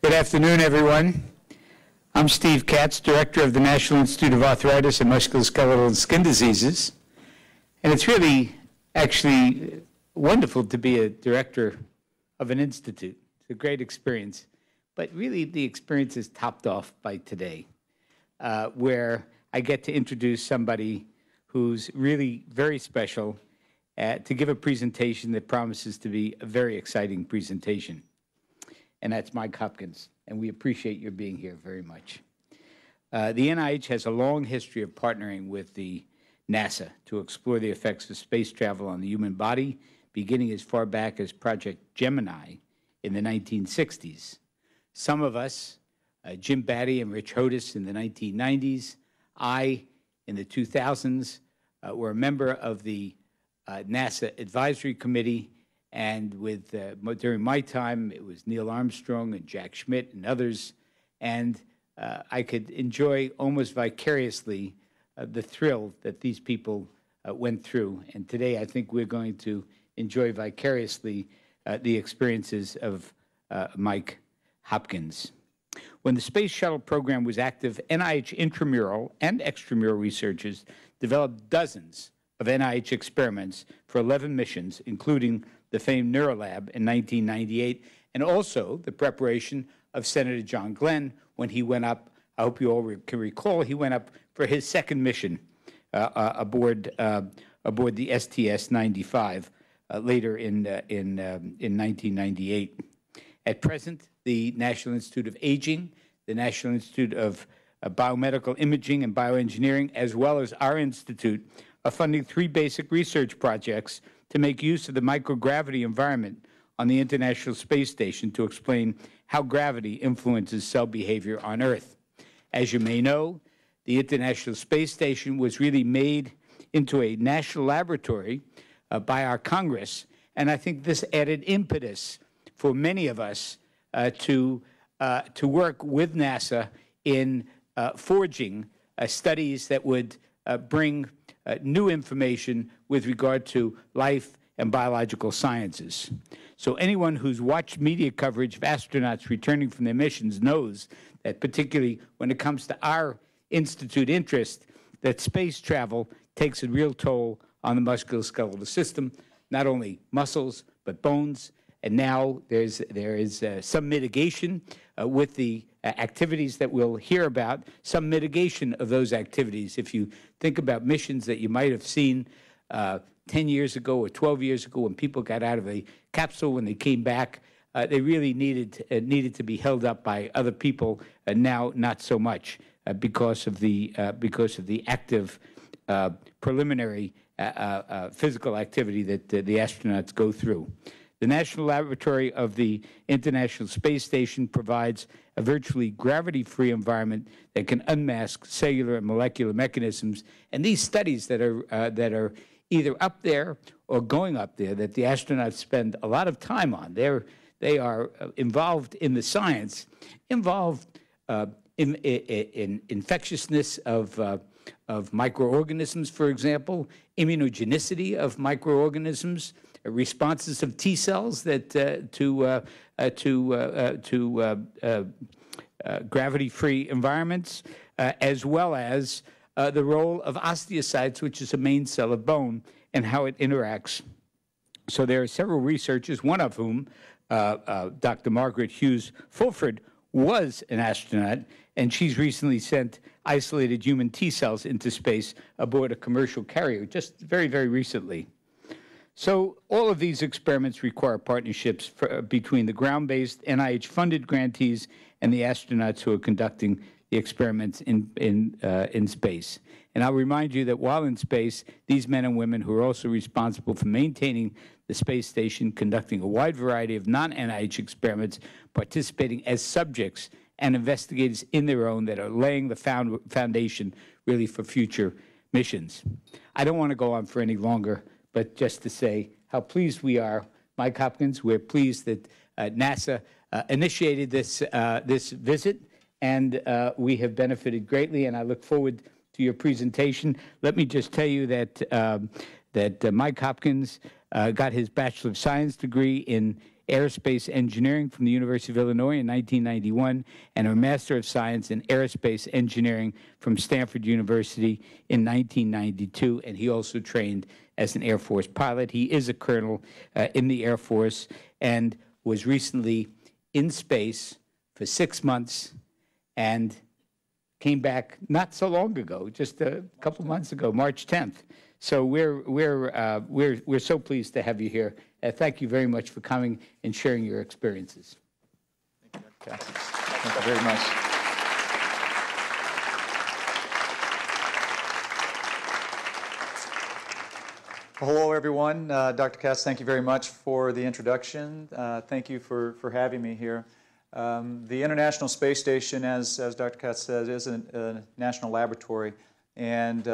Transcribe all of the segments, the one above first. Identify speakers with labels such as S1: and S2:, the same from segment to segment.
S1: Good afternoon, everyone. I'm Steve Katz, Director of the National Institute of Arthritis and Musculoskeletal and Skin Diseases. And it's really actually wonderful to be a director of an institute. It's a great experience. But really, the experience is topped off by today, where I get to introduce somebody who's really very special to give a presentation that promises to be a very exciting presentation. And that's Mike Hopkins, and we appreciate your being here very much. The NIH has a long history of partnering with the NASA to explore the effects of space travel on the human body, beginning as far back as Project Gemini in the 1960s. Some of us, Jim Batty and Rich Hodis in the 1990s, I in the 2000s, were a member of the NASA Advisory Committee, and during my time, it was Neil Armstrong and Jack Schmitt and others, and I could enjoy almost vicariously the thrill that these people went through. And today, I think we're going to enjoy vicariously the experiences of Mike Hopkins. When the Space Shuttle program was active, NIH intramural and extramural researchers developed dozens of NIH experiments for 11 missions, including the famed Neuralab in 1998, and also the preparation of Senator John Glenn when he went up. I hope you all can recall, he went up for his second mission aboard the STS-95 later in 1998. At present, the National Institute of Aging, the National Institute of Biomedical Imaging and Bioengineering, as well as our institute, are funding 3 basic research projects to make use of the microgravity environment on the International Space Station to explain how gravity influences cell behavior on Earth. As you may know, the International Space Station was really made into a national laboratory by our Congress, and I think this added impetus for many of us to work with NASA in forging studies that would bring new information with regard to life and biological sciences. So anyone who's watched media coverage of astronauts returning from their missions knows that, particularly when it comes to our institute interest, that space travel takes a real toll on the musculoskeletal system, not only muscles, but bones. And now there is some mitigation with the activities that we'll hear about, some mitigation of those activities. If you think about missions that you might have seen 10 years ago or 12 years ago when people got out of a capsule, when they came back, they really needed to be held up by other people, now not so much because of the active preliminary physical activity that the astronauts go through. The National Laboratory of the International Space Station provides a virtually gravity-free environment that can unmask cellular and molecular mechanisms. And these studies that are either up there or going up there that the astronauts spend a lot of time on, they are involved in the science, involved in infectiousness of microorganisms, for example, immunogenicity of microorganisms, responses of T cells that to gravity-free environments, as well as the role of osteocytes, which is a main cell of bone, and how it interacts. So there are several researchers, one of whom, Dr. Margaret Hughes Fulford, was an astronaut, and she's recently sent isolated human T cells into space aboard a commercial carrier, just very, very recently. So all of these experiments require partnerships between the ground-based NIH-funded grantees and the astronauts who are conducting the experiments in space. And I'll remind you that while in space, these men and women who are also responsible for maintaining the space station, conducting a wide variety of non-NIH experiments, participating as subjects and investigators in their own that are laying the foundation really for future missions. I don't want to go on for any longer, but just to say how pleased we are, Mike Hopkins, we're pleased that NASA initiated this visit, and we have benefited greatly, and I look forward to your presentation. Let me just tell you that Mike Hopkins got his Bachelor of Science degree in Aerospace Engineering from the University of Illinois in 1991 and a Master of Science in Aerospace Engineering from Stanford University in 1992, and he also trained as an Air Force pilot. He is a colonel in the Air Force and was recently in space for 6 months and came back not so long ago, just a couple months ago, March 10th. So we're so pleased to have you here. Thank you very much for coming and sharing your experiences.
S2: Thank you, Dr. Katz. Thank you very much. Well, hello, everyone. Dr. Katz, thank you very much for the introduction. Thank you for having me here. The International Space Station, as Dr. Katz said, is a national laboratory. And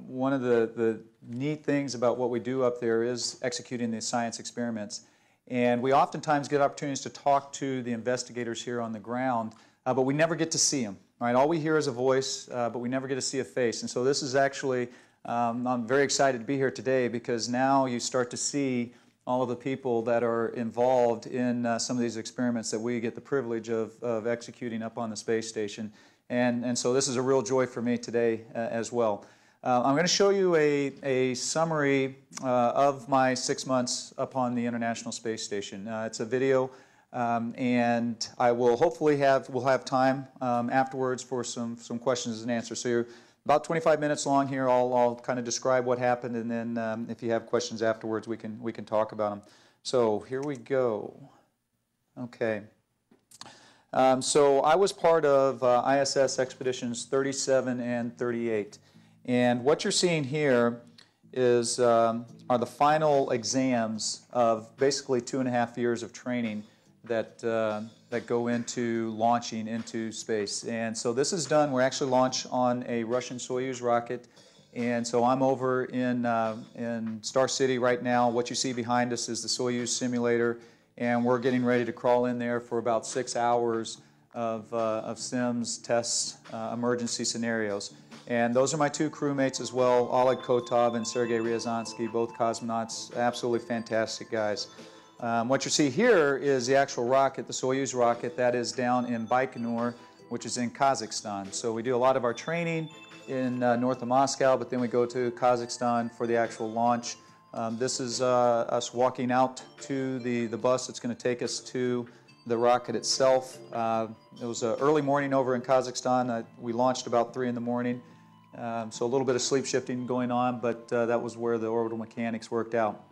S2: one of the neat things about what we do up there is executing these science experiments. And we oftentimes get opportunities to talk to the investigators here on the ground, but we never get to see them. Right? All we hear is a voice, but we never get to see a face. And so this is actually, I'm very excited to be here today because now you start to see all of the people that are involved in some of these experiments that we get the privilege of executing up on the space station. And so this is a real joy for me today as well. I'm going to show you a summary of my 6 months up on the International Space Station. It's a video, and I will hopefully we'll have time afterwards for some questions and answers. So you're about 25 minutes long here. I'll kind of describe what happened, and then if you have questions afterwards, we can talk about them. So here we go. Okay. So I was part of ISS Expeditions 37 and 38. And what you're seeing here is are the final exams of basically 2.5 years of training that go into launching into space. And so this is done. We're actually launched on a Russian Soyuz rocket. And so I'm over in Star City right now. What you see behind us is the Soyuz simulator. And we're getting ready to crawl in there for about 6 hours of sims, tests, emergency scenarios. And those are my two crewmates as well, Oleg Kotov and Sergei Ryazansky, both cosmonauts, absolutely fantastic guys. What you see here is the actual rocket, the Soyuz rocket, that is down in Baikonur, which is in Kazakhstan. So we do a lot of our training in north of Moscow, but then we go to Kazakhstan for the actual launch. This is us walking out to the bus that's going to take us to the rocket itself. It was an early morning over in Kazakhstan. We launched about 3 in the morning, so a little bit of sleep shifting going on, but that was where the orbital mechanics worked out.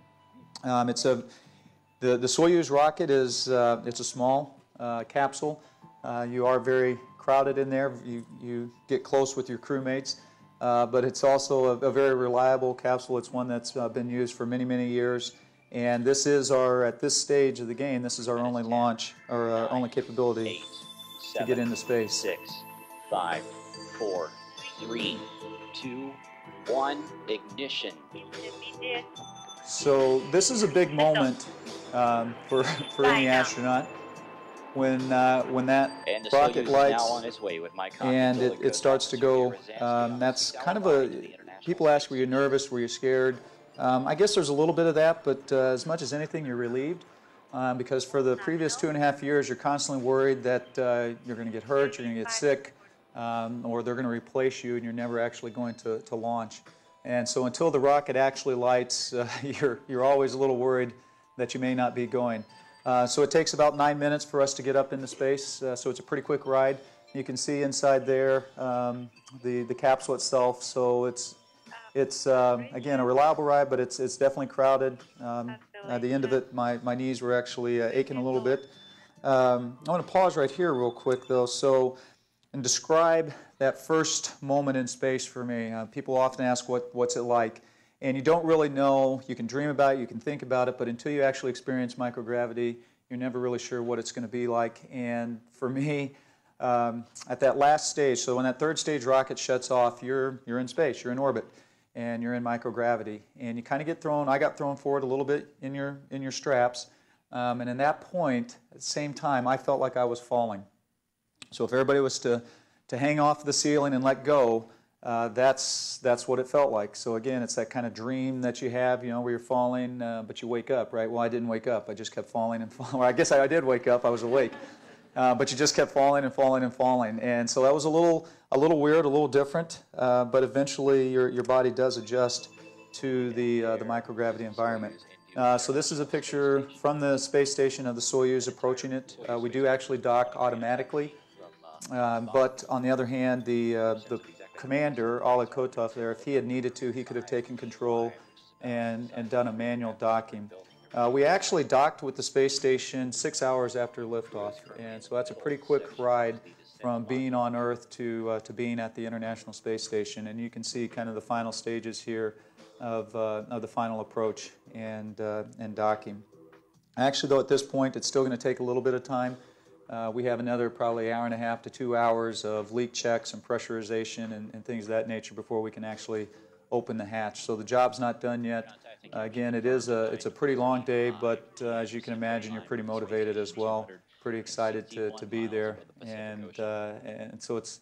S2: The Soyuz rocket is it's a small capsule. You are very crowded in there. You get close with your crewmates. But it's also a very reliable capsule. It's one that's been used for many, many years. And this is at this stage of the game, this is our only launch, or our only capability 8, 7, to get into space. 6, 5, 4, 3, 2, 1, ignition. So this is a big moment for any astronaut. When that rocket lights and it starts to go, that's kind of people ask, were you nervous, were you scared? I guess there's a little bit of that, but as much as anything, you're relieved. Because for the previous 2.5 years, you're constantly worried that you're going to get hurt, you're going to get sick, or they're going to replace you and you're never actually going to launch. And so until the rocket actually lights, you're always a little worried that you may not be going. So it takes about 9 minutes for us to get up into space, so it's a pretty quick ride. You can see inside there the capsule itself, so it's again a reliable ride, but it's definitely crowded. At the end of it, my knees were actually aching a little bit. I want to pause right here real quick though, and describe that first moment in space for me. People often ask what's it like. And you don't really know. You can dream about it, you can think about it, but until you actually experience microgravity, you're never really sure what it's going to be like. And for me, at that last stage, so when that third stage rocket shuts off, you're in space, you're in orbit, and you're in microgravity. And you kind of get thrown, I got thrown forward a little bit in your straps. And in that point, at the same time, I felt like I was falling. So if everybody was to hang off the ceiling and let go, that's what it felt like. So again, it's that kind of dream that you have, where you're falling, but you wake up, right? Well, I didn't wake up. I just kept falling and falling. Well, I guess I did wake up. I was awake. But you just kept falling and falling and falling. And so that was a little weird, a little different. But eventually your body does adjust to the microgravity environment. So this is a picture from the space station of the Soyuz approaching it. We do actually dock automatically. But on the other hand, the commander, Oleg Kotov there, if he had needed to, he could have taken control and done a manual docking. We actually docked with the space station 6 hours after liftoff, and so that's a pretty quick ride from being on Earth to being at the International Space Station. And you can see kind of the final stages here of the final approach and docking. Actually, though, at this point, it's still going to take a little bit of time. We have another probably hour and a half to 2 hours of leak checks and pressurization and things of that nature before we can actually open the hatch. So the job's not done yet. Again, it's a pretty long day, but as you can imagine, you're pretty motivated as well. Pretty excited to be there, and so it's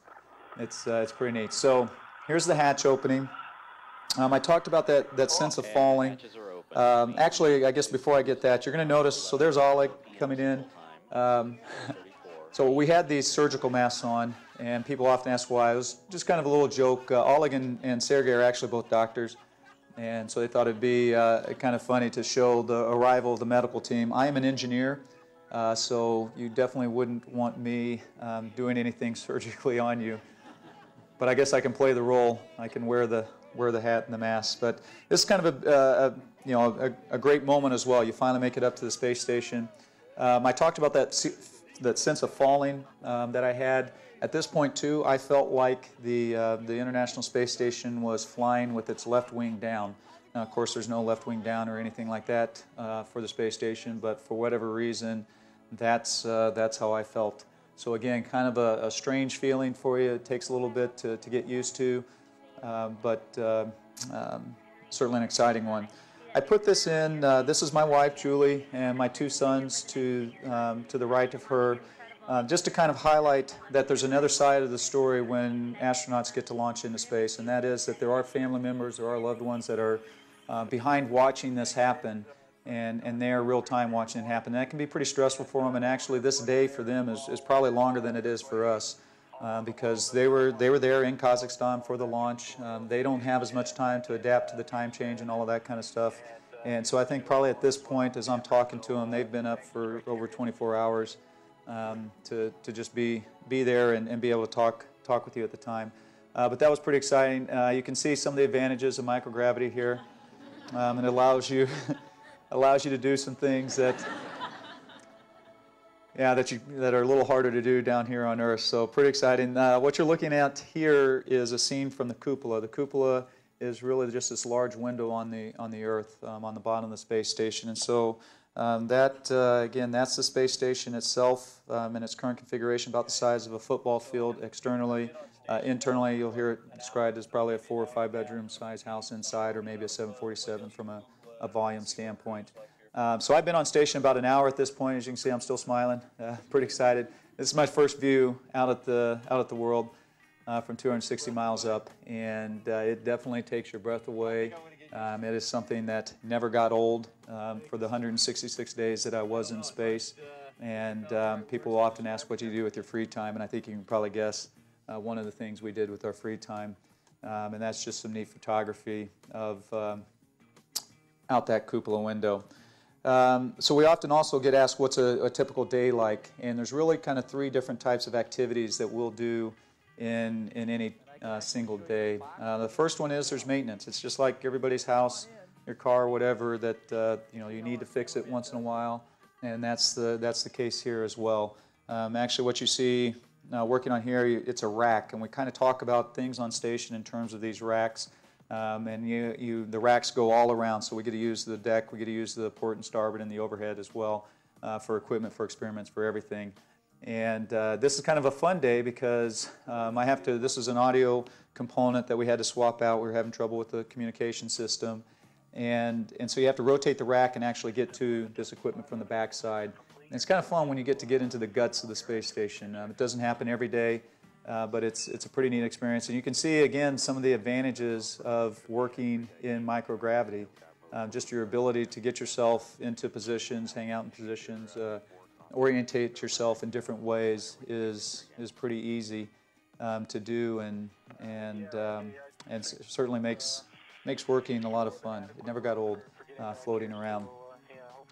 S2: pretty neat. So here's the hatch opening. I talked about that sense of falling. Actually, I guess before I get that, you're going to notice. So there's Oleg coming in. So we had these surgical masks on, and people often ask why. It was just kind of a little joke. Oleg and Sergey are actually both doctors, and so they thought it'd be kind of funny to show the arrival of the medical team. I am an engineer, so you definitely wouldn't want me doing anything surgically on you. But I guess I can play the role. I can wear the hat and the mask. But this is kind of a great moment as well. You finally make it up to the space station. I talked about that sense of falling that I had. At this point, too, I felt like the International Space Station was flying with its left wing down. Now, of course, there's no left wing down or anything like that for the space station, but for whatever reason, that's how I felt. So again, kind of a strange feeling for you. It takes a little bit to get used to, but certainly an exciting one. I put this in, this is my wife, Julie, and my two sons to the right of her, just to kind of highlight that there's another side of the story when astronauts get to launch into space, and that is that there are family members, there are loved ones that are behind watching this happen, and they're real-time watching it happen. And that can be pretty stressful for them, and actually this day for them is probably longer than it is for us. Because they were there in Kazakhstan for the launch. They don't have as much time to adapt to the time change and all of that kind of stuff. And so I think probably at this point, as I'm talking to them, they've been up for over 24 hours to just be there and be able to talk with you at the time. But that was pretty exciting. You can see some of the advantages of microgravity here. And it allows you to do some things that are a little harder to do down here on Earth. So pretty exciting. What you're looking at here is a scene from the cupola. The cupola is really just this large window on the Earth, on the bottom of the space station. And so again, that's the space station itself in its current configuration, about the size of a football field externally. Internally, you'll hear it described as probably a 4 or 5 bedroom size house inside, or maybe a 747 from a volume standpoint. So I've been on station about an hour at this point. As you can see, I'm still smiling, pretty excited. This is my first view out at the world from 260 miles up, and it definitely takes your breath away. It is something that never got old for the 166 days that I was in space. And people will often ask what you do with your free time, and I think you can probably guess one of the things we did with our free time, and that's just some neat photography of out that cupola window. So we often also get asked what's a typical day like, and there's really kind of 3 different types of activities that we'll do in any single day. The first one is there's maintenance. It's just like everybody's house, your car, whatever, that you need to fix it once in a while, and that's the case here as well. Actually, what you see working on here, it's a rack, and we kind of talk about things on station in terms of these racks. And the racks go all around, so we get to use the deck, we get to use the port and starboard and the overhead as well for equipment, for experiments, for everything. And this is kind of a fun day because this is an audio component that we had to swap out. We were having trouble with the communication system. And so you have to rotate the rack and actually get to this equipment from the backside. And it's kind of fun when you get into the guts of the space station. It doesn't happen every day. but it's a pretty neat experience. And you can see, again, some of the advantages of working in microgravity. Just your ability to get yourself into positions, hang out in positions, orientate yourself in different ways is pretty easy to do, and certainly makes working a lot of fun. It never got old floating around.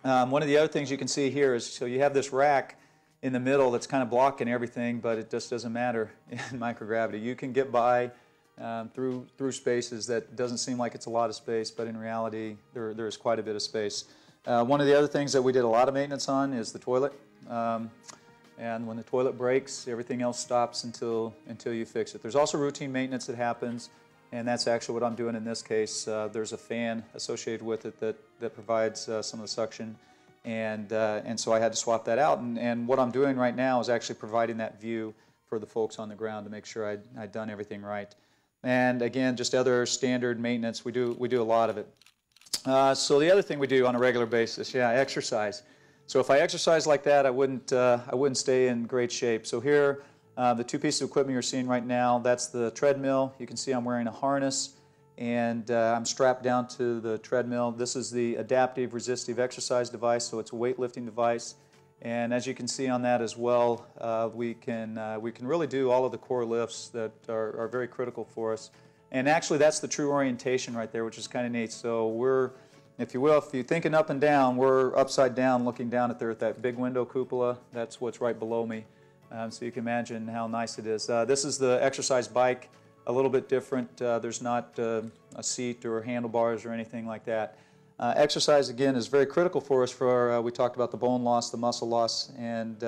S2: One of the other things you can see here is, so you have this rack in the middle that's kind of blocking everything, but it just doesn't matter in microgravity. You can get by through spaces that doesn't seem like it's a lot of space, but in reality there is quite a bit of space. One of the other things that we did a lot of maintenance on is the toilet. And when the toilet breaks, everything else stops until you fix it. There's also routine maintenance that happens, and that's actually what I'm doing in this case. There's a fan associated with it that provides some of the suction, and so I had to swap that out. And what I'm doing right now is actually providing that view for the folks on the ground to make sure I'd done everything right. And again, just other standard maintenance. We do a lot of it. So the other thing we do on a regular basis, exercise. So if I exercise like that, I wouldn't stay in great shape. So here, the two pieces of equipment you're seeing right now, that's the treadmill. You can see I'm wearing a harness, and I'm strapped down to the treadmill. This is the adaptive resistive exercise device, so it's a weightlifting device. And as you can see on that as well, we can really do all of the core lifts that are very critical for us. And actually, that's the true orientation right there, which is kind of neat. So we're, if you will, if you're thinking up and down, we're upside down looking down at there at that big window cupola. That's what's right below me. So you can imagine how nice it is. This is the exercise bike, a little bit different. There's not a seat or handlebars or anything like that. Exercise, again, is very critical for us for, we talked about the bone loss, the muscle loss, and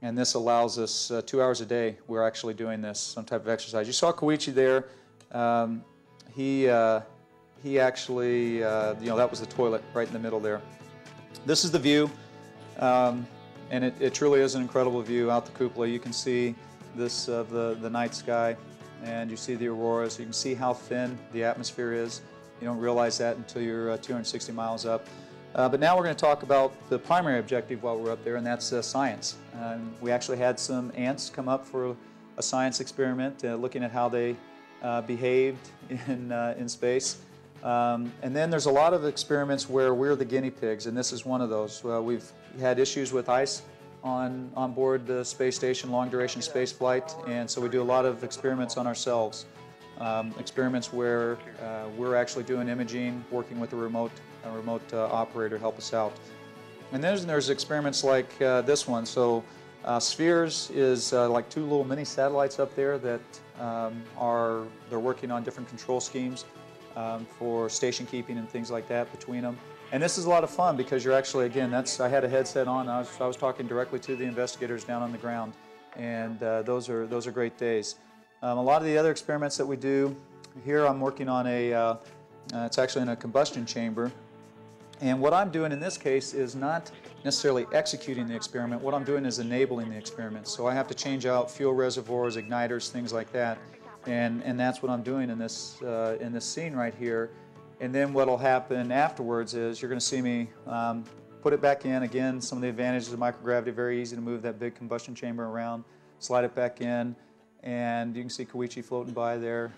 S2: this allows us 2 hours a day. We're actually doing this, some type of exercise. You saw Koichi there. He actually, that was the toilet right in the middle there. This is the view, and it truly is an incredible view out the cupola. You can see this the night sky, and you see the auroras. You can see how thin the atmosphere is. You don't realize that until you're 260 miles up. But now we're going to talk about the primary objective while we're up there, and that's science. We actually had some ants come up for a science experiment, looking at how they behaved in space. And then there's a lot of experiments where we're the guinea pigs, and this is one of those. We've had issues with ice on board the space station, long-duration space flight, and so we do a lot of experiments on ourselves. Experiments where we're actually doing imaging, working with a remote operator to help us out. And then there's experiments like this one. So Spheres is like two little mini satellites up there that they're working on different control schemes for station keeping and things like that between them. And this is a lot of fun because you're actually, again, I had a headset on. I was talking directly to the investigators down on the ground, and those are great days. A lot of the other experiments that we do here, I'm working on it's actually in a combustion chamber. And what I'm doing in this case is not necessarily executing the experiment. What I'm doing is enabling the experiment. So I have to change out fuel reservoirs, igniters, things like that. And that's what I'm doing in this scene right here. And then what will happen afterwards is you're going to see me put it back in. Again, some of the advantages of microgravity, very easy to move that big combustion chamber around, slide it back in, and you can see Koichi floating by there.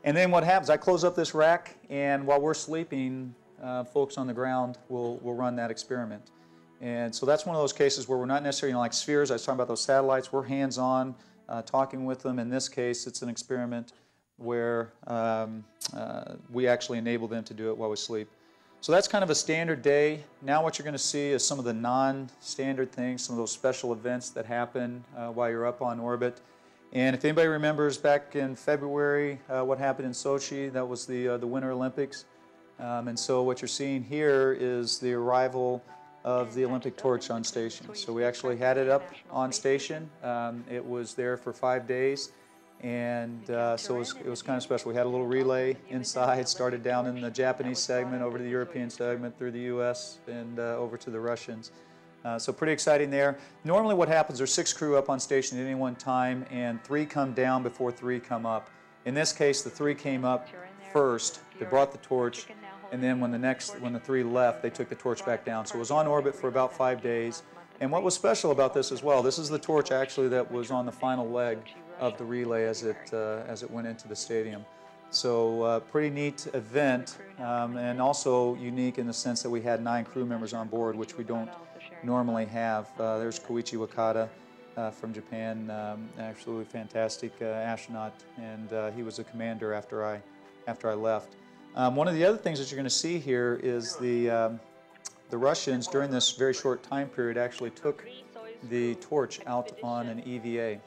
S2: And then what happens, I close up this rack, and while we're sleeping, folks on the ground will run that experiment. And so that's one of those cases where we're not necessarily like Spheres. I was talking about those satellites. We're hands-on, talking with them. In this case, it's an experiment where we actually enable them to do it while we sleep. So that's kind of a standard day. Now what you're going to see is some of the non-standard things, some of those special events that happen while you're up on orbit. And if anybody remembers back in February what happened in Sochi, that was the Winter Olympics. And so what you're seeing here is the arrival of the Olympic torch on station. So we actually had it up on station. It was there for 5 days. And so it was kind of special. We had a little relay inside, started down in the Japanese segment, over to the European segment, through the U.S., and over to the Russians. So pretty exciting there. Normally what happens, there's 6 crew up on station at any one time, and 3 come down before 3 come up. In this case, the 3 came up first. They brought the torch, and then when the 3 left, they took the torch back down. So it was on orbit for about 5 days. And what was special about this as well, this is the torch actually that was on the final leg of the relay as it went into the stadium. So pretty neat event, and also unique in the sense that we had 9 crew members on board, which we don't normally have. There's Koichi Wakata from Japan, absolutely fantastic astronaut, and he was a commander after I left. One of the other things that you're going to see here is the Russians, during this very short time period, actually took the torch out on an EVA.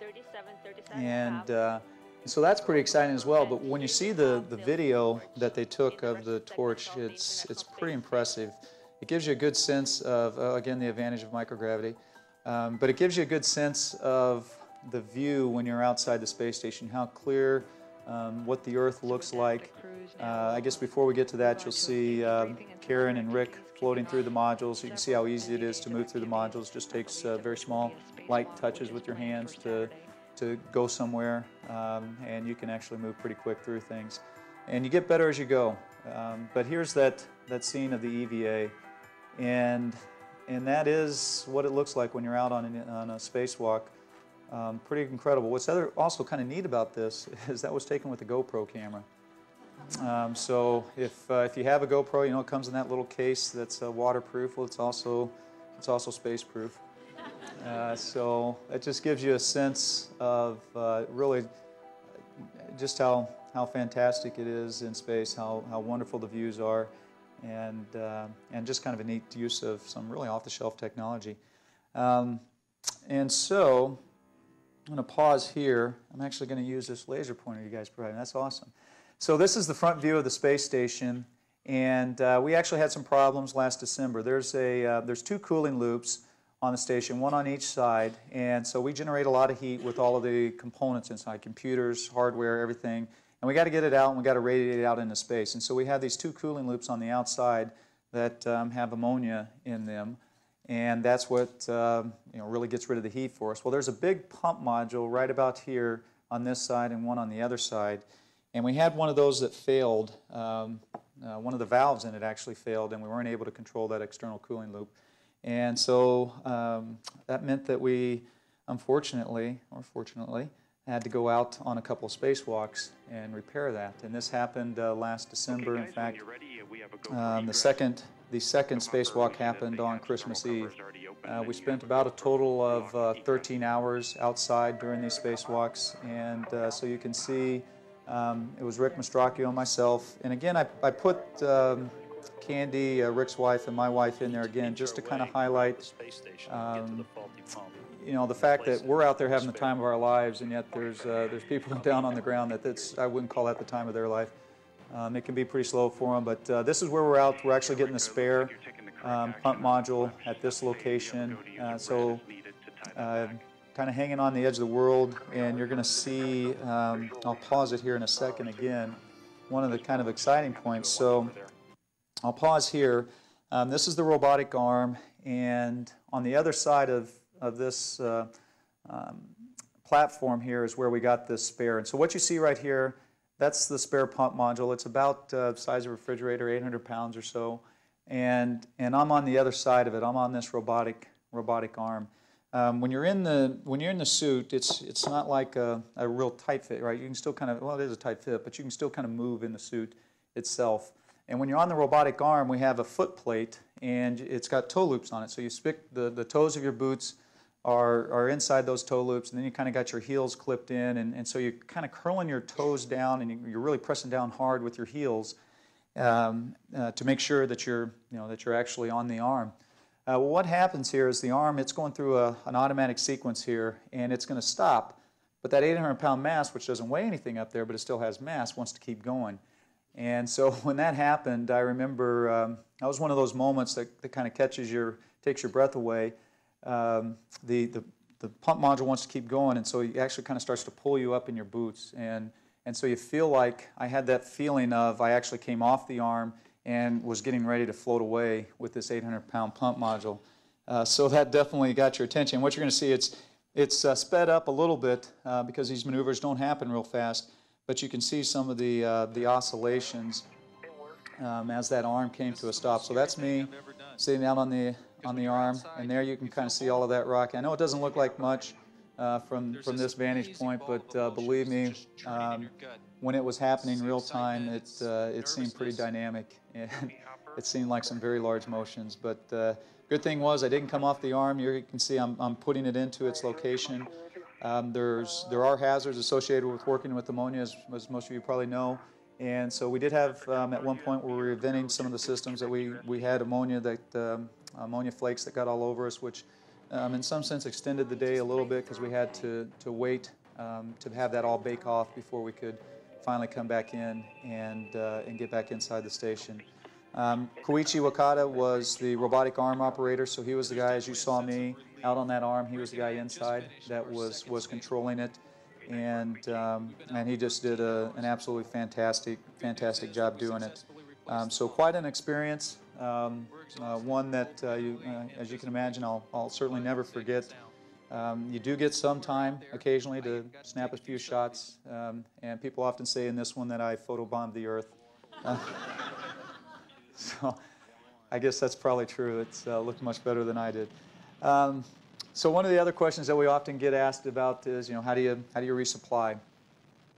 S2: And so that's pretty exciting as well. But when you see the video that they took of the torch, it's pretty impressive. It gives you a good sense of, again, the advantage of microgravity. But it gives you a good sense of the view when you're outside the space station, how clear, what the Earth looks like. I guess before we get to that, you'll see Karen and Rick floating through the modules. You can see how easy it is to move through the modules. It just takes very small, light touches with your hands to go somewhere, and you can actually move pretty quick through things. And you get better as you go. But here's that scene of the EVA, and that is what it looks like when you're out on a spacewalk. Pretty incredible. What's also kind of neat about this is that was taken with a GoPro camera. So if you have a GoPro, you know it comes in that little case that's waterproof. Well, it's also space-proof. So it just gives you a sense of really just how fantastic it is in space, how wonderful the views are, and just kind of a neat use of some really off-the-shelf technology. And so I'm going to pause here. I'm actually going to use this laser pointer you guys provided. That's awesome. So this is the front view of the space station, and we actually had some problems last December. There's 2 cooling loops on the station, one on each side, and so we generate a lot of heat with all of the components inside, computers, hardware, everything, and we got to get it out and we got to radiate it out into space. And so we have these 2 cooling loops on the outside that have ammonia in them, and that's what really gets rid of the heat for us. Well, there's a big pump module right about here on this side and one on the other side, and we had one of those that failed. One of the valves in it actually failed, and we weren't able to control that external cooling loop. And so that meant that we, unfortunately, or fortunately, had to go out on a couple of spacewalks and repair that. And this happened last December. In fact, the second spacewalk happened on Christmas Eve. We spent about a total of 13 hours outside during these spacewalks, and so you can see it was Rick Mastracchio and myself. And again, I put Candy, Rick's wife, and my wife in there again, just to kind of highlight, the fact that we're out there having the time of our lives, and yet there's people down on the ground I wouldn't call that the time of their life. It can be pretty slow for them, but this is where we're out. We're actually getting the spare pump module at this location, so kind of hanging on the edge of the world, and you're going to see, I'll pause it here in a second again, one of the kind of exciting points. So I'll pause here. This is the robotic arm, and on the other side of this platform here is where we got this spare. And so what you see right here, that's the spare pump module. It's about the size of a refrigerator, 800 pounds or so. And I'm on the other side of it. I'm on this robotic arm. When you're in the suit, it's not like a real tight fit, right? You can still kind of, well, it is a tight fit, but you can still kind of move in the suit itself. And when you're on the robotic arm, we have a foot plate, and it's got toe loops on it. So you stick the toes of your boots are inside those toe loops, and then you kind of got your heels clipped in, and so you're kind of curling your toes down, and you're really pressing down hard with your heels to make sure that you're actually on the arm. Well, what happens here is the arm, it's going through an automatic sequence here, and it's going to stop. But that 800-pound mass, which doesn't weigh anything up there, but it still has mass, wants to keep going. And so when that happened, I remember that was one of those moments that kind of takes your breath away. The pump module wants to keep going, and so it actually kind of starts to pull you up in your boots. And so you feel like I had that feeling of I actually came off the arm and was getting ready to float away with this 800-pound pump module. So that definitely got your attention. What you're going to see, it's sped up a little bit because these maneuvers don't happen real fast, but you can see some of the oscillations as that arm came to a stop. So that's me sitting out on on the arm, and there you can kind of see all of that rock. I know it doesn't look like much from this vantage point, but believe me, when it was happening real time, it seemed pretty dynamic, and it seemed like some very large motions. But good thing was I didn't come off the arm. You can see I'm putting it into its location. There are hazards associated with working with ammonia, as most of you probably know. And so we did have, at one point where we were venting some of the systems that we had ammonia flakes that got all over us, which in some sense extended the day a little bit because we had to wait to have that all bake off before we could finally come back in and get back inside the station. Koichi Wakata was the robotic arm operator, so he was the guy, as you saw me out on that arm, he was the guy inside that was controlling it. And he just did an absolutely fantastic job doing it. So quite an experience, one that, as you can imagine, I'll certainly never forget. You do get some time occasionally to snap a few shots, and people often say in this one that I photobombed the Earth. So I guess that's probably true. It's looked much better than I did. So one of the other questions that we often get asked about is, how do you resupply?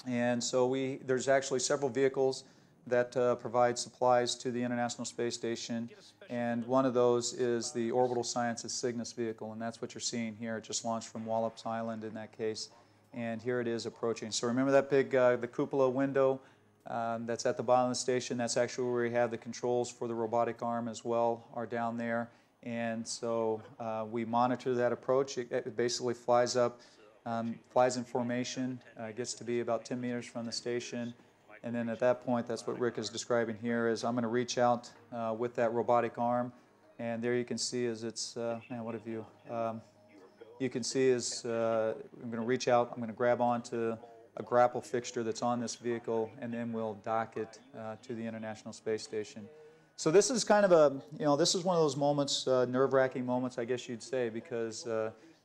S2: And so there's actually several vehicles that provide supplies to the International Space Station, and one of those is the Orbital Sciences Cygnus vehicle, and that's what you're seeing here. It just launched from Wallops Island in that case, and here it is approaching. So remember that big the cupola window that's at the bottom of the station? That's actually where we have the controls for the robotic arm as well, are down there. And so we monitor that approach. It basically flies up, flies in formation, gets to be about 10 meters from the station. And then at that point, that's what Rick is describing here, is I'm going to reach out with that robotic arm. And there you can see is it's, man, what a view. You can see is I'm going to reach out, I'm going to grab onto a grapple fixture that's on this vehicle, and then we'll dock it to the International Space Station. So this is kind of this is one of those moments, nerve-wracking moments, I guess you'd say, because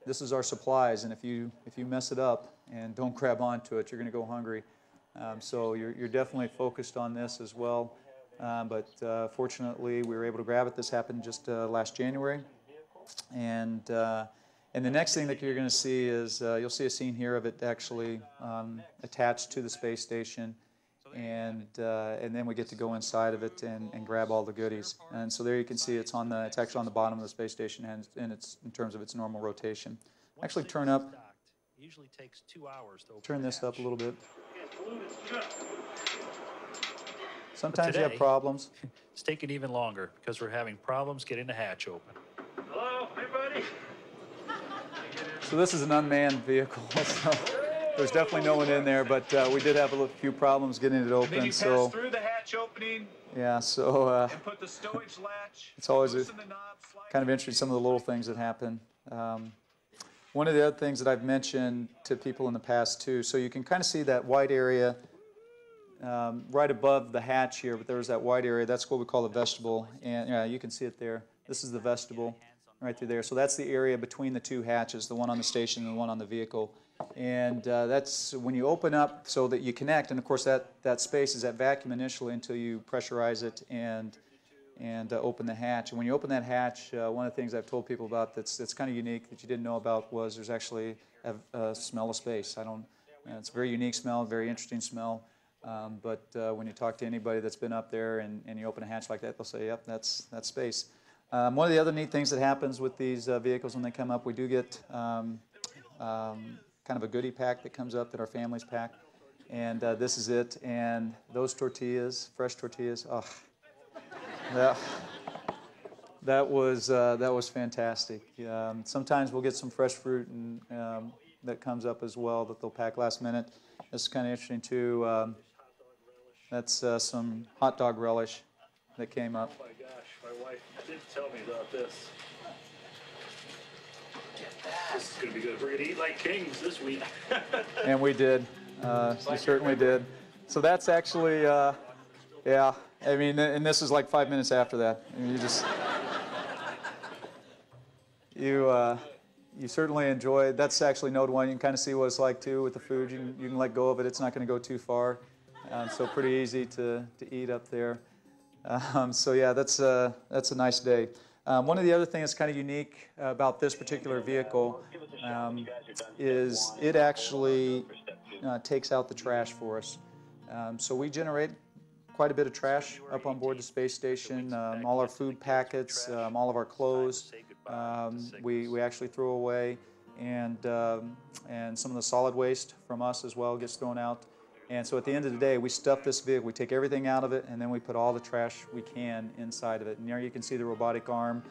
S2: this is our supplies, and if you mess it up and don't grab onto it, you're going to go hungry. So you're definitely focused on this as well. But fortunately, we were able to grab it. This happened just last January, and the next thing that you're going to see is you'll see a scene here of it actually attached to the space station. And then we get to go inside of it and grab all the goodies. And so there you can see it's actually on the bottom of the space station, and it's in terms of its normal rotation. Actually turn this up a little bit. Sometimes you have problems.
S3: It's taking even longer because we're having problems getting the hatch open.
S4: Hello, everybody.
S2: So this is an unmanned vehicle. So there's definitely no one in there, but we did have a few problems getting it open.
S4: Then you pass through the hatch opening.
S2: Yeah, so
S4: and put the stowage latch.
S2: It's always kind of interesting, some of the little things that happen. One of the other things that I've mentioned to people in the past too, so you can kind of see that white area right above the hatch here, but there's that white area. That's what we call the vestibule, and yeah, you can see it there. This is the vestibule right through there. So that's the area between the two hatches, the one on the station and the one on the vehicle. And that's when you open up so that you connect, and of course that space is at vacuum initially until you pressurize it and open the hatch. And when you open that hatch, one of the things I've told people about that's kind of unique that you didn't know about was there's actually a smell of space. It's a very unique smell, very interesting smell. But when you talk to anybody that's been up there and you open a hatch like that, they'll say, yep, that's space. One of the other neat things that happens with these vehicles when they come up, we do get kind of a goodie pack that comes up that our families pack, and this is it. And those tortillas, fresh tortillas, oh, that was fantastic. Sometimes we'll get some fresh fruit and that comes up as well that they'll pack last minute. This is kind of interesting too. That's some hot dog relish that came up.
S4: Oh my gosh, my wife did tell me about this. This is going to be good. We're going to eat like kings this week.
S2: And we did. We certainly did. So that's actually, yeah. I mean, and this is like 5 minutes after that. I mean, you certainly enjoy. That's actually Node 1. You can kind of see what it's like too with the food. You can let go of it. It's not going to go too far. So pretty easy to eat up there. So yeah, that's a nice day. One of the other things that's kind of unique about this particular vehicle is it actually takes out the trash for us. So we generate quite a bit of trash up on board the space station. All our food packets, all of our clothes, we actually throw away, and some of the solid waste from us as well gets thrown out. And so at the end of the day, we stuff this vehicle, we take everything out of it, and then we put all the trash we can inside of it. And there you can see the robotic arm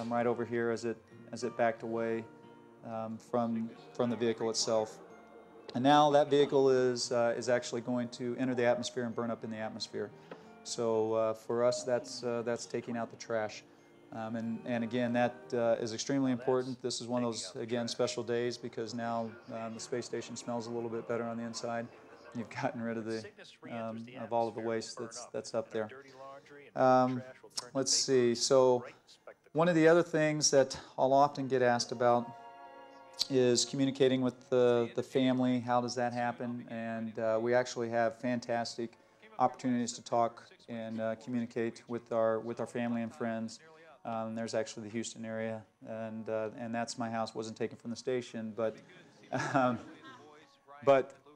S2: right over here as it backed away from the vehicle itself. And now that vehicle is actually going to enter the atmosphere and burn up in the atmosphere. So for us, that's taking out the trash. And again, that is extremely important. This is one of those, again, special days because now the space station smells a little bit better on the inside. You've gotten rid of of all of the waste that's up there. Let's see. So one of the other things that I'll often get asked about is communicating with the family. How does that happen? And we actually have fantastic opportunities to talk and communicate with our family and friends. There's actually the Houston area, and that's my house. Wasn't taken from the station, but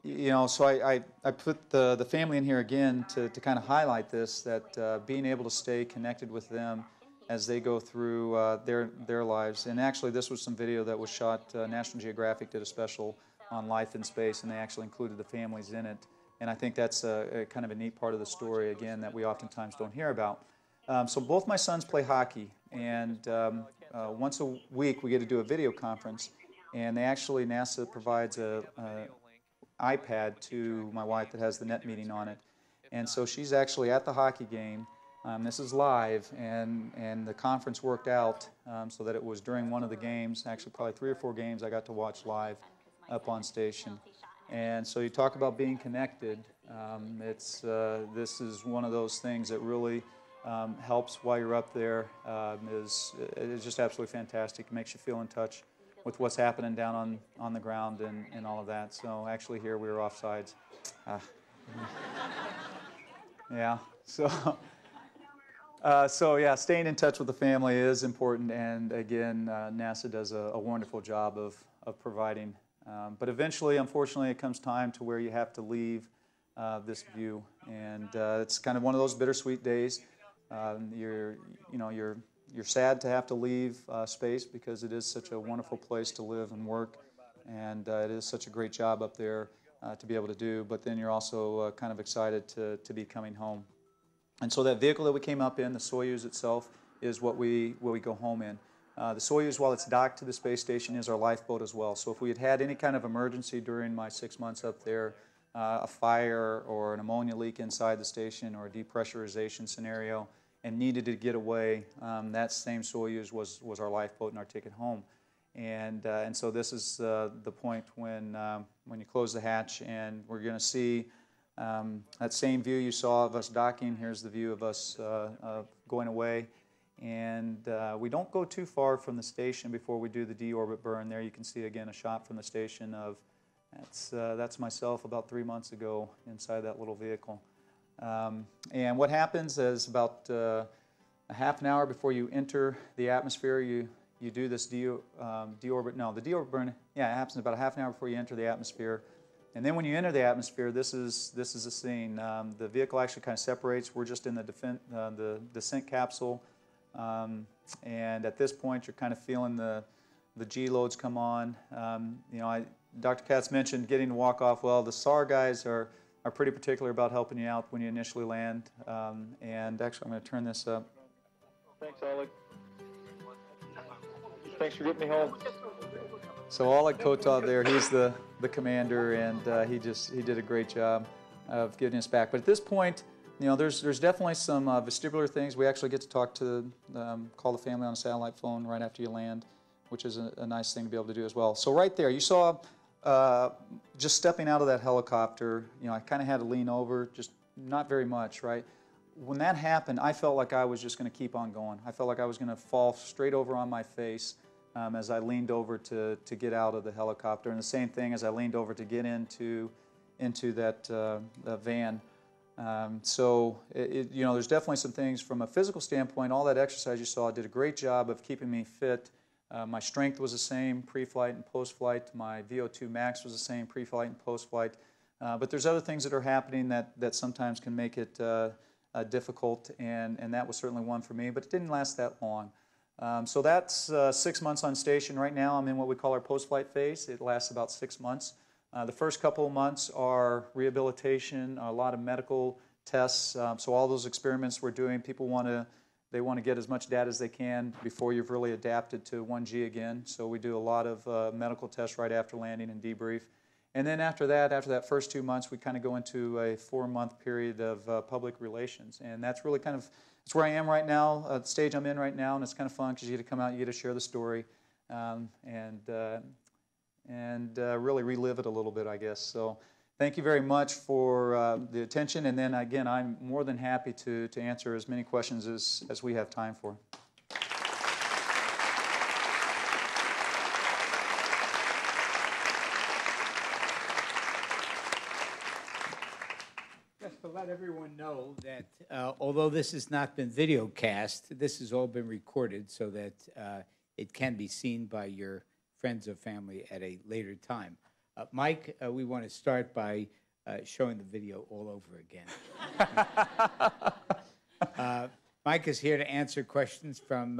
S2: you know, so I put the family in here again to kind of highlight this, that being able to stay connected with them as they go through their lives. And actually, this was some video that was shot. National Geographic did a special on life in space, and they actually included the families in it. And I think that's a kind of a neat part of the story, again, that we oftentimes don't hear about. So both my sons play hockey, and once a week we get to do a video conference. And they actually, NASA provides a iPad to my wife that has the net meeting on it. And so she's actually at the hockey game. This is live, and the conference worked out so that it was during one of the games, actually probably 3 or 4 games I got to watch live up on station. And so you talk about being connected. This is one of those things that really helps while you're up there. It's just absolutely fantastic. It makes you feel in touch with what's happening down on the ground and all of that. So actually here we were offsides. Yeah, so yeah, staying in touch with the family is important, and again, NASA does a wonderful job of providing. But eventually, unfortunately, it comes time to where you have to leave this view, and it's kind of one of those bittersweet days. You're sad to have to leave space because it is such a wonderful place to live and work, and it is such a great job up there to be able to do. But then you're also kind of excited to be coming home. And so that vehicle that we came up in, the Soyuz itself, is what we go home in. The Soyuz, while it's docked to the space station, is our lifeboat as well. So if we had had any kind of emergency during my 6 months up there, a fire or an ammonia leak inside the station or a depressurization scenario, and needed to get away, that same Soyuz was our lifeboat and our ticket home. And so this is the point when you close the hatch, and we're going to see that same view you saw of us docking. Here's the view of us going away. And we don't go too far from the station before we do the deorbit burn. There you can see again a shot from the station of that's myself about 3 months ago inside that little vehicle. And what happens is about a half an hour before you enter the atmosphere, you do this deorbit. No, the deorbit burn. Yeah, it happens about a half an hour before you enter the atmosphere. And then when you enter the atmosphere, this is a scene. The vehicle actually kind of separates. We're just in the descent capsule. And at this point, you're kind of feeling the G loads come on. Dr. Katz mentioned getting to walk off. Well, the SAR guys are pretty particular about helping you out when you initially land. And actually, I'm going to turn this up.
S5: Thanks, Oleg. Thanks for getting me home.
S2: So Oleg Kotov there, he's the commander, and he did a great job of getting us back. But at this point, there's definitely some vestibular things. We actually get to talk to, call the family on a satellite phone right after you land, which is a nice thing to be able to do as well. So right there, you saw just stepping out of that helicopter, I kind of had to lean over, just not very much, right? When that happened, I felt like I was just going to keep on going. I felt like I was going to fall straight over on my face as I leaned over to get out of the helicopter. And the same thing as I leaned over to get into that van. So, you know, there's definitely some things from a physical standpoint. All that exercise you saw did a great job of keeping me fit. My strength was the same pre-flight and post-flight. My VO2 max was the same pre-flight and post-flight. But there's other things that are happening that sometimes can make it difficult, and that was certainly one for me, but it didn't last that long. So that's 6 months on station. Right now I'm in what we call our post-flight phase. It lasts about 6 months. The first couple of months are rehabilitation, a lot of medical tests. So all those experiments we're doing, people want to get as much data as they can before you've really adapted to 1G again. So we do a lot of medical tests right after landing and debrief. And then after that first 2 months, we kind of go into a 4-month period of public relations. And that's really kind of, it's where I am right now, the stage I'm in right now, and it's kind of fun because you get to come out, you get to share the story, and really relive it a little bit, I guess. So thank you very much for the attention. And then again, I'm more than happy to answer as many questions as we have time for.
S1: Just to let everyone know that although this has not been video cast, this has all been recorded so that it can be seen by your friends or family at a later time. Mike, we want to start by showing the video all over again. Mike is here to answer questions from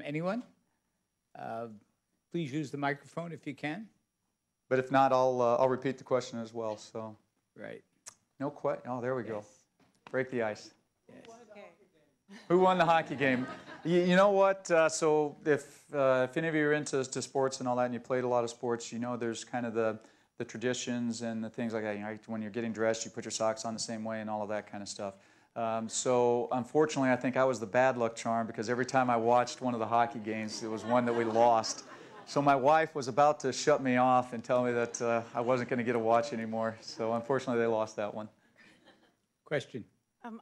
S1: anyone. Please use the microphone if you can.
S2: But if not, I'll repeat the question as well. So
S1: Right.
S2: no question. Oh, there we go. Break the ice.
S1: Yes.
S2: Who won the hockey game? You know what? So if any of you are into sports and all that, and you played a lot of sports, you know there's kind of the traditions and the things like that. You know, when you're getting dressed, you put your socks on the same way and all of that kind of stuff. So unfortunately, I think I was the bad luck charm because every time I watched one of the hockey games, it was one that we lost. So my wife was about to shut me off and tell me that I wasn't going to get a watch anymore. So unfortunately, they lost that one.
S1: Question.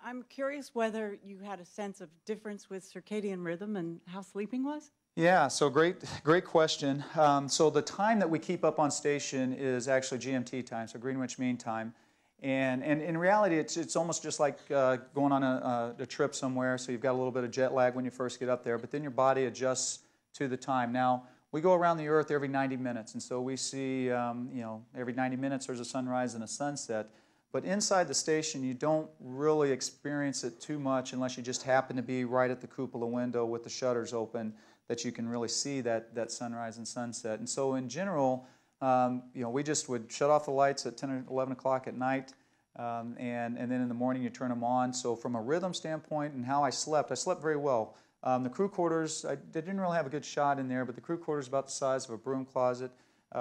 S6: I'm curious whether you had a sense of difference with circadian rhythm and how sleeping was?
S2: Yeah, so great question. So the time that we keep up on station is actually GMT time, so Greenwich Mean Time. And in reality, it's almost just like going on a trip somewhere, so you've got a little bit of jet lag when you first get up there, but then your body adjusts to the time. Now, we go around the Earth every 90 minutes, and so we see, you know, every 90 minutes there's a sunrise and a sunset. But inside the station, you don't really experience it too much unless you just happen to be right at the cupola window with the shutters open that you can really see that sunrise and sunset. And so in general, you know, we just would shut off the lights at 10 or 11 o'clock at night, and then in the morning you turn them on. So from a rhythm standpoint and how I slept very well. The crew quarters, I didn't really have a good shot in there, but the crew quarters about the size of a broom closet.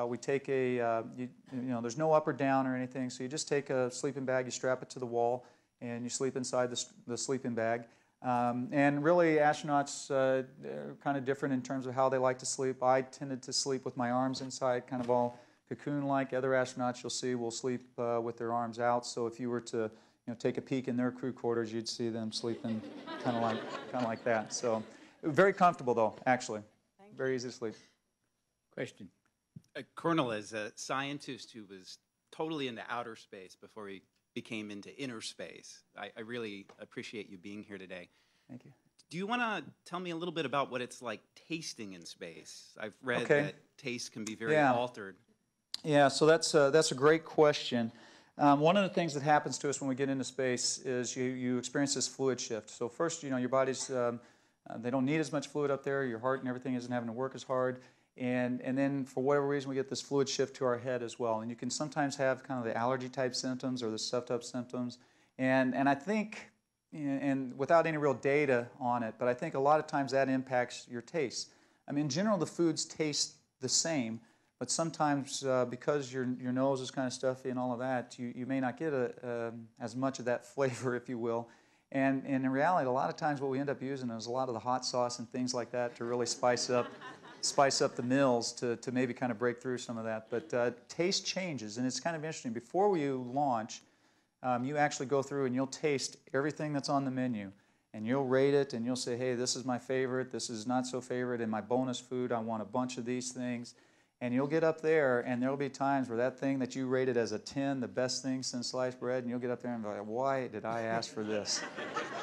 S2: We take you know, there's no up or down or anything, so you just take a sleeping bag, you strap it to the wall, and you sleep inside the sleeping bag. And really, astronauts are kind of different in terms of how they like to sleep. I tended to sleep with my arms inside, kind of all cocoon-like. Other astronauts you'll see will sleep with their arms out, so if you were to take a peek in their crew quarters, you'd see them sleeping kind of like that. So very comfortable, though, actually. Very easy to sleep.
S1: Question.
S7: Colonel, as a scientist who was totally into outer space before he became into inner space, I really appreciate you being here today.
S2: Thank you.
S7: Do you want to tell me a little bit about what it's like tasting in space? I've read
S2: Okay.
S7: that taste can be very
S2: Yeah.
S7: altered.
S2: Yeah, so that's a great question. One of the things that happens to us when we get into space is you experience this fluid shift. So first, your body's, they don't need as much fluid up there. Your heart and everything isn't having to work as hard. And then for whatever reason, we get this fluid shift to our head as well. And you can sometimes have kind of the allergy-type symptoms or the stuffed-up symptoms. And I think, and without any real data on it, but I think a lot of times that impacts your taste. I mean, in general, the foods taste the same, but sometimes because your nose is kind of stuffy and all of that, you may not get as much of that flavor, if you will. And in reality, a lot of times what we end up using is a lot of the hot sauce and things like that to really spice up the meals to maybe kind of break through some of that. But taste changes, and it's kind of interesting. Before you launch, you actually go through and you'll taste everything that's on the menu. And you'll rate it, and you'll say, hey, this is my favorite, this is not so favorite, and my bonus food, I want a bunch of these things. And you'll get up there, and there'll be times where that thing that you rated as a 10, the best thing since sliced bread, and you'll get up there and be like, why did I ask for this?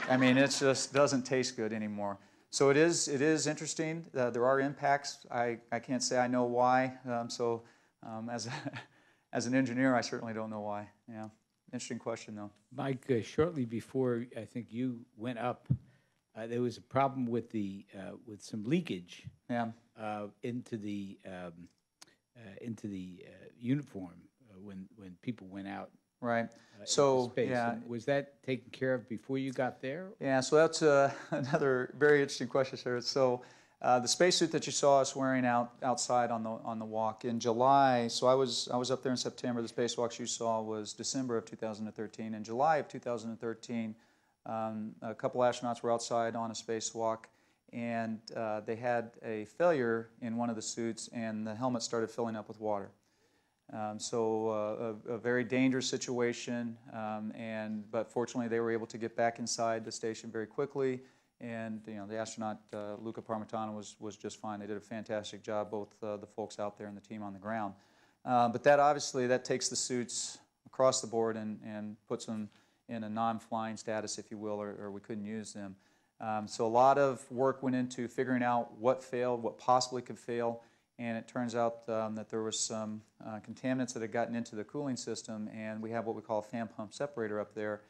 S2: I mean, it just doesn't taste good anymore. So it is interesting. There are impacts. I can't say I know why. As an engineer, I certainly don't know why. Yeah, interesting question, though.
S1: Mike, shortly before I think you went up, there was a problem with with some leakage
S2: Yeah.
S1: into the uniform when people went out.
S2: Right.
S1: Into
S2: So,
S1: space.
S2: yeah.
S1: And was that taken care of before you got there?
S2: Yeah, so that's another very interesting question, sir. So the spacesuit that you saw us wearing outside on the walk in July. So I was up there in September. The spacewalks you saw was December of 2013. In July of 2013, a couple astronauts were outside on a spacewalk, and they had a failure in one of the suits, and the helmet started filling up with water. A very dangerous situation, but fortunately they were able to get back inside the station very quickly, and the astronaut Luca Parmitano was just fine. They did a fantastic job, both the folks out there and the team on the ground. But that takes the suits across the board and puts them in a non-flying status, if you will, or we couldn't use them. So a lot of work went into figuring out what failed, what possibly could fail. And it turns out that there was some contaminants that had gotten into the cooling system, and we have what we call a fan pump separator up there,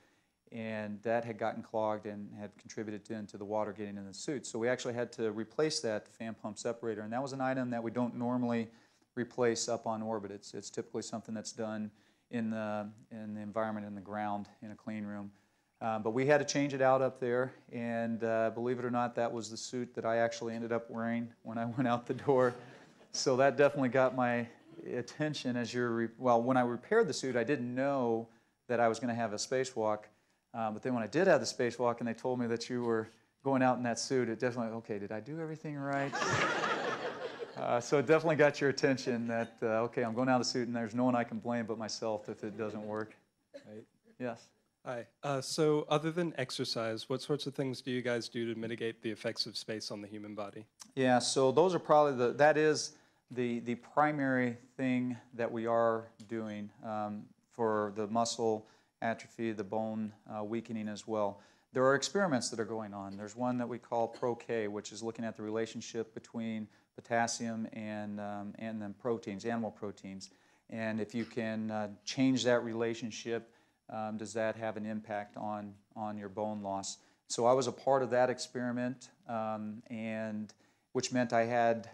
S2: and that had gotten clogged and had contributed into the water getting in the suit. So we actually had to replace that fan pump separator, and that was an item that we don't normally replace up on orbit. It's typically something that's done in the environment, in the ground, in a clean room. But we had to change it out up there, and believe it or not, that was the suit that I actually ended up wearing when I went out the door. So that definitely got my attention as when I repaired the suit, I didn't know that I was going to have a spacewalk. But then when I did have the spacewalk and they told me that you were going out in that suit, it definitely, okay, did I do everything right? So it definitely got your attention that, okay, I'm going out of the suit and there's no one I can blame but myself if it doesn't work. Right? Yes.
S8: Hi. So other than exercise, what sorts of things do you guys do to mitigate the effects of space on the human body?
S2: Yeah, so those are probably that is the primary thing that we are doing for the muscle atrophy, the bone weakening as well. There are experiments that are going on. There's one that we call ProK, which is looking at the relationship between potassium and then proteins, animal proteins. And if you can change that relationship, does that have an impact on your bone loss? So I was a part of that experiment, and which meant I had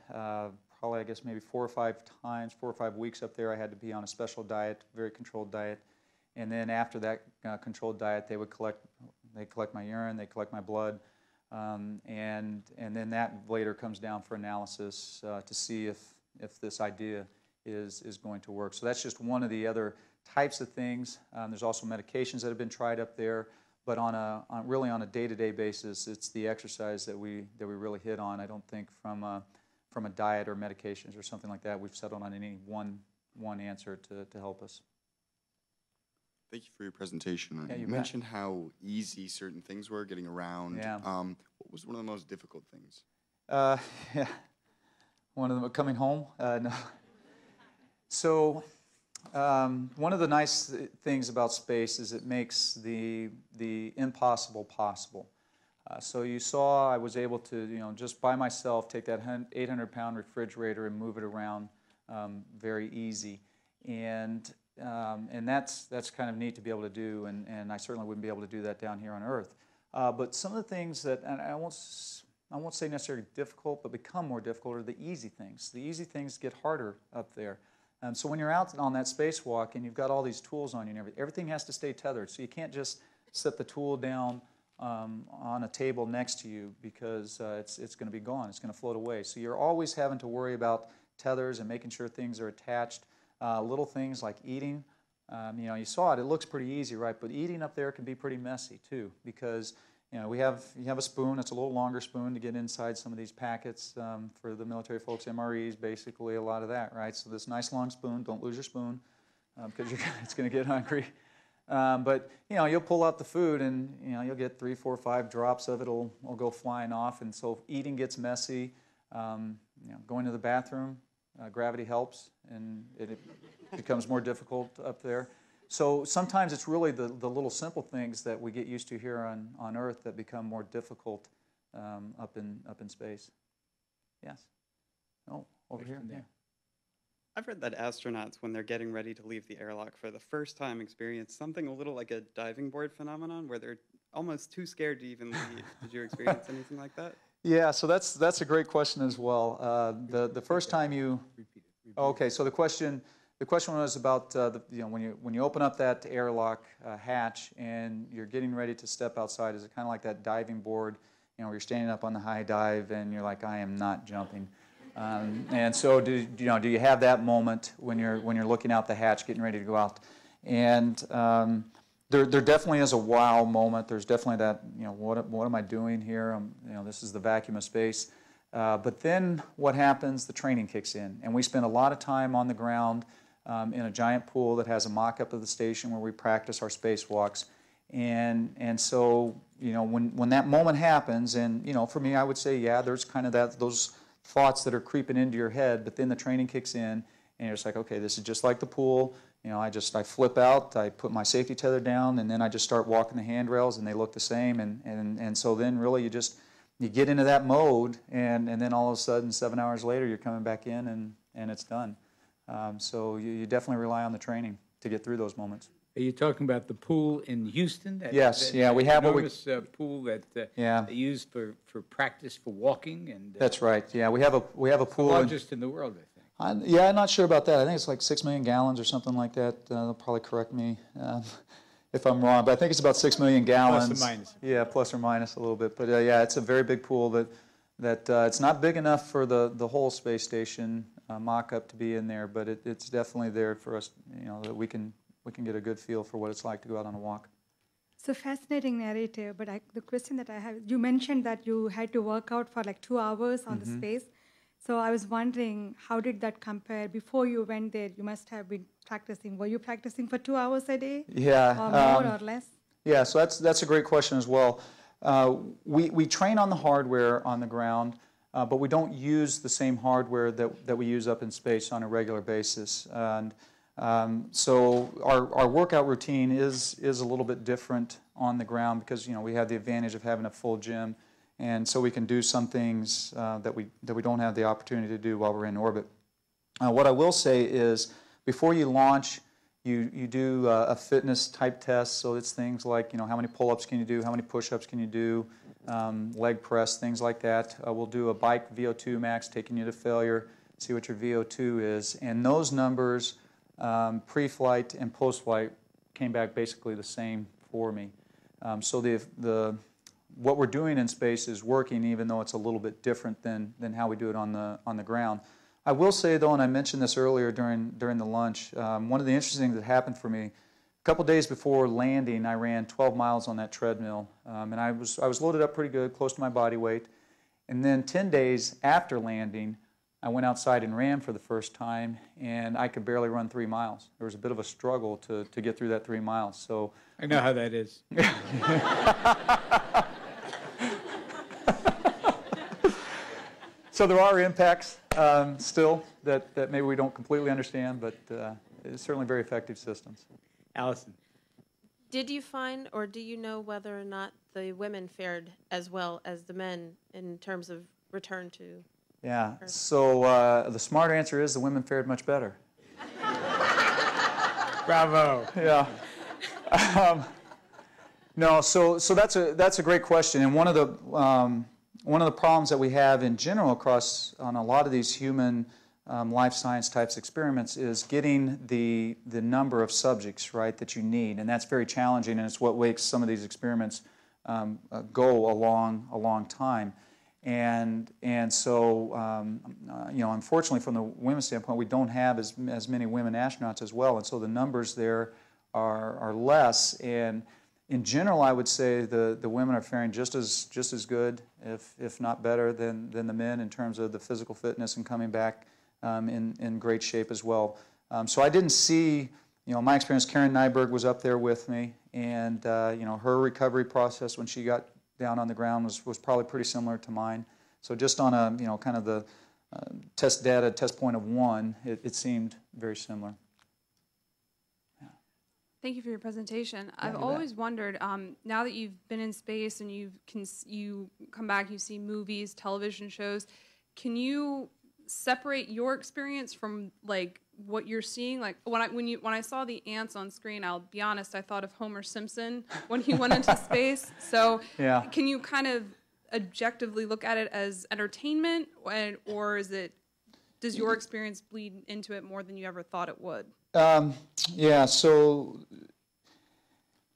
S2: probably, I guess, maybe 4 or 5 weeks up there. I had to be on a special diet, very controlled diet. And then after that controlled diet, they collect my urine, they collect my blood, and then that later comes down for analysis to see if this idea is going to work. So that's just one of the other types of things. There's also medications that have been tried up there, but really on a day-to-day basis, it's the exercise that we really hit on. I don't think from a diet or medications or something like that we've settled on any one answer to help us.
S9: Thank you for your presentation.
S2: Yeah,
S9: you mentioned how easy certain things were getting around.
S2: Yeah.
S9: What was one of the most difficult things?
S2: Yeah, one of them coming home. No. So one of the nice things about space is it makes the impossible possible. So you saw I was able to, just by myself take that 800-pound refrigerator and move it around very easy, and that's kind of neat to be able to do, and I certainly wouldn't be able to do that down here on Earth. But some of the things that, and I won't say necessarily difficult, but become more difficult are the easy things. The easy things get harder up there. So when you're out on that spacewalk and you've got all these tools on you and everything has to stay tethered. So you can't just set the tool down on a table next to you because it's going to be gone. It's going to float away. So you're always having to worry about tethers and making sure things are attached. Little things like eating. You saw it. It looks pretty easy, right? But eating up there can be pretty messy too, because you have a spoon. It's a little longer spoon to get inside some of these packets for the military folks. MREs, basically a lot of that, right? So this nice long spoon. Don't lose your spoon because it's going to get hungry. But you'll pull out the food and you'll get 3, 4, 5 drops of it. It'll go flying off, and so eating gets messy. Going to the bathroom. gravity helps, and it becomes more difficult up there. So sometimes it's really the little simple things that we get used to here on Earth that become more difficult up in space. Yes. Oh, over here. Yeah.
S10: I've read that astronauts, when they're getting ready to leave the airlock for the first time, experience something a little like a diving board phenomenon, where they're almost too scared to even leave. Did you experience anything like that?
S2: Yeah, so that's a great question as well. The first time you, okay, so the question was about when you open up that airlock hatch and you're getting ready to step outside. Is it kind of like that diving board? Where you're standing up on the high dive and you're like, I am not jumping. And so do you have that moment when you're looking out the hatch, getting ready to go out? And there definitely is a wow moment. There's definitely that, what am I doing here? This is the vacuum of space. But then what happens? The training kicks in, and we spend a lot of time on the ground in a giant pool that has a mock-up of the station where we practice our spacewalks. And so when that moment happens, and for me, I would say, yeah, there's kind of those thoughts that are creeping into your head, but then the training kicks in, and you're just like, okay, this is just like the pool. I flip out, I put my safety tether down, and then I just start walking the handrails, and they look the same, and so then really you get into that mode, and then all of a sudden, 7 hours later, you're coming back in, and it's done. So you definitely rely on the training to get through those moments.
S1: Are you talking about the pool in Houston?
S2: Yes, yeah, we have what we...
S1: enormous pool that
S2: Yeah.
S1: they use for practice for walking, and
S2: That's right, yeah, we have a pool...
S1: largest in the world, I think.
S2: Yeah, I'm not sure about that. I think it's like 6 million gallons or something like that. They'll probably correct me if I'm wrong, but I think it's about 6 million gallons.
S1: Plus or minus.
S2: Yeah, plus or minus a little bit. But yeah, it's a very big pool that it's not big enough for the whole space station mock-up to be in there, but it's definitely there for us, that we can get a good feel for what it's like to go out on a walk.
S11: So fascinating narrative, but the question that I have, you mentioned that you had to work out for like 2 hours on the space. So I was wondering, how did that compare? Before you went there, you must have been practicing. Were you practicing for 2 hours a day?
S2: Yeah.
S11: Or more or less?
S2: Yeah, so that's a great question as well. We train on the hardware on the ground, but we don't use the same hardware that we use up in space on a regular basis. And so our workout routine is a little bit different on the ground because we have the advantage of having a full gym, and so we can do some things that we don't have the opportunity to do while we're in orbit. What I will say is, before you launch, you do a fitness type test. So it's things like how many pull-ups can you do, how many push-ups can you do, leg press, things like that. We'll do a bike VO2 max, taking you to failure, see what your VO2 is, and those numbers. Pre-flight and post-flight came back basically the same for me. So what we're doing in space is working, even though it's a little bit different than how we do it on the ground. I will say though, and I mentioned this earlier during the lunch, one of the interesting things that happened for me, a couple days before landing, I ran 12 miles on that treadmill, and I was loaded up pretty good, close to my body weight. And then 10 days after landing, I went outside and ran for the first time, and I could barely run 3 miles. There was a bit of a struggle to get through that 3 miles. So
S1: I know how that is.
S2: So there are impacts still that maybe we don't completely understand, but it's certainly very effective systems.
S1: Allison.
S12: Did you find, or do you know whether or not the women fared as well as the men in terms of return to?
S2: Yeah, so the smart answer is the women fared much better.
S1: Bravo.
S2: Yeah. No, so that's a great question, and one of the problems that we have in general across on a lot of these human life science types experiments is getting the number of subjects right that you need, and that's very challenging, and it's what makes some of these experiments go a long time. And so, unfortunately, from the women's standpoint, we don't have as many women astronauts as well, and so the numbers there are less. And in general, I would say the women are faring just as good, if not better, than the men in terms of the physical fitness and coming back in great shape as well. So I didn't see, in my experience, Karen Nyberg was up there with me, and her recovery process when she got down on the ground was probably pretty similar to mine. So just on a kind of the test data, test point of 1, it seemed very similar.
S13: Thank you for your presentation.
S2: Yeah,
S13: I've
S2: you bet.
S13: always wondered, now that you've been in space and you come back, you see movies, television shows, can you separate your experience from like what you're seeing? Like when I saw the ants on screen, I'll be honest, I thought of Homer Simpson when he went into space. So
S2: Yeah.
S13: can you kind of objectively look at it as entertainment, or does your experience bleed into it more than you ever thought it would?
S2: Yeah, so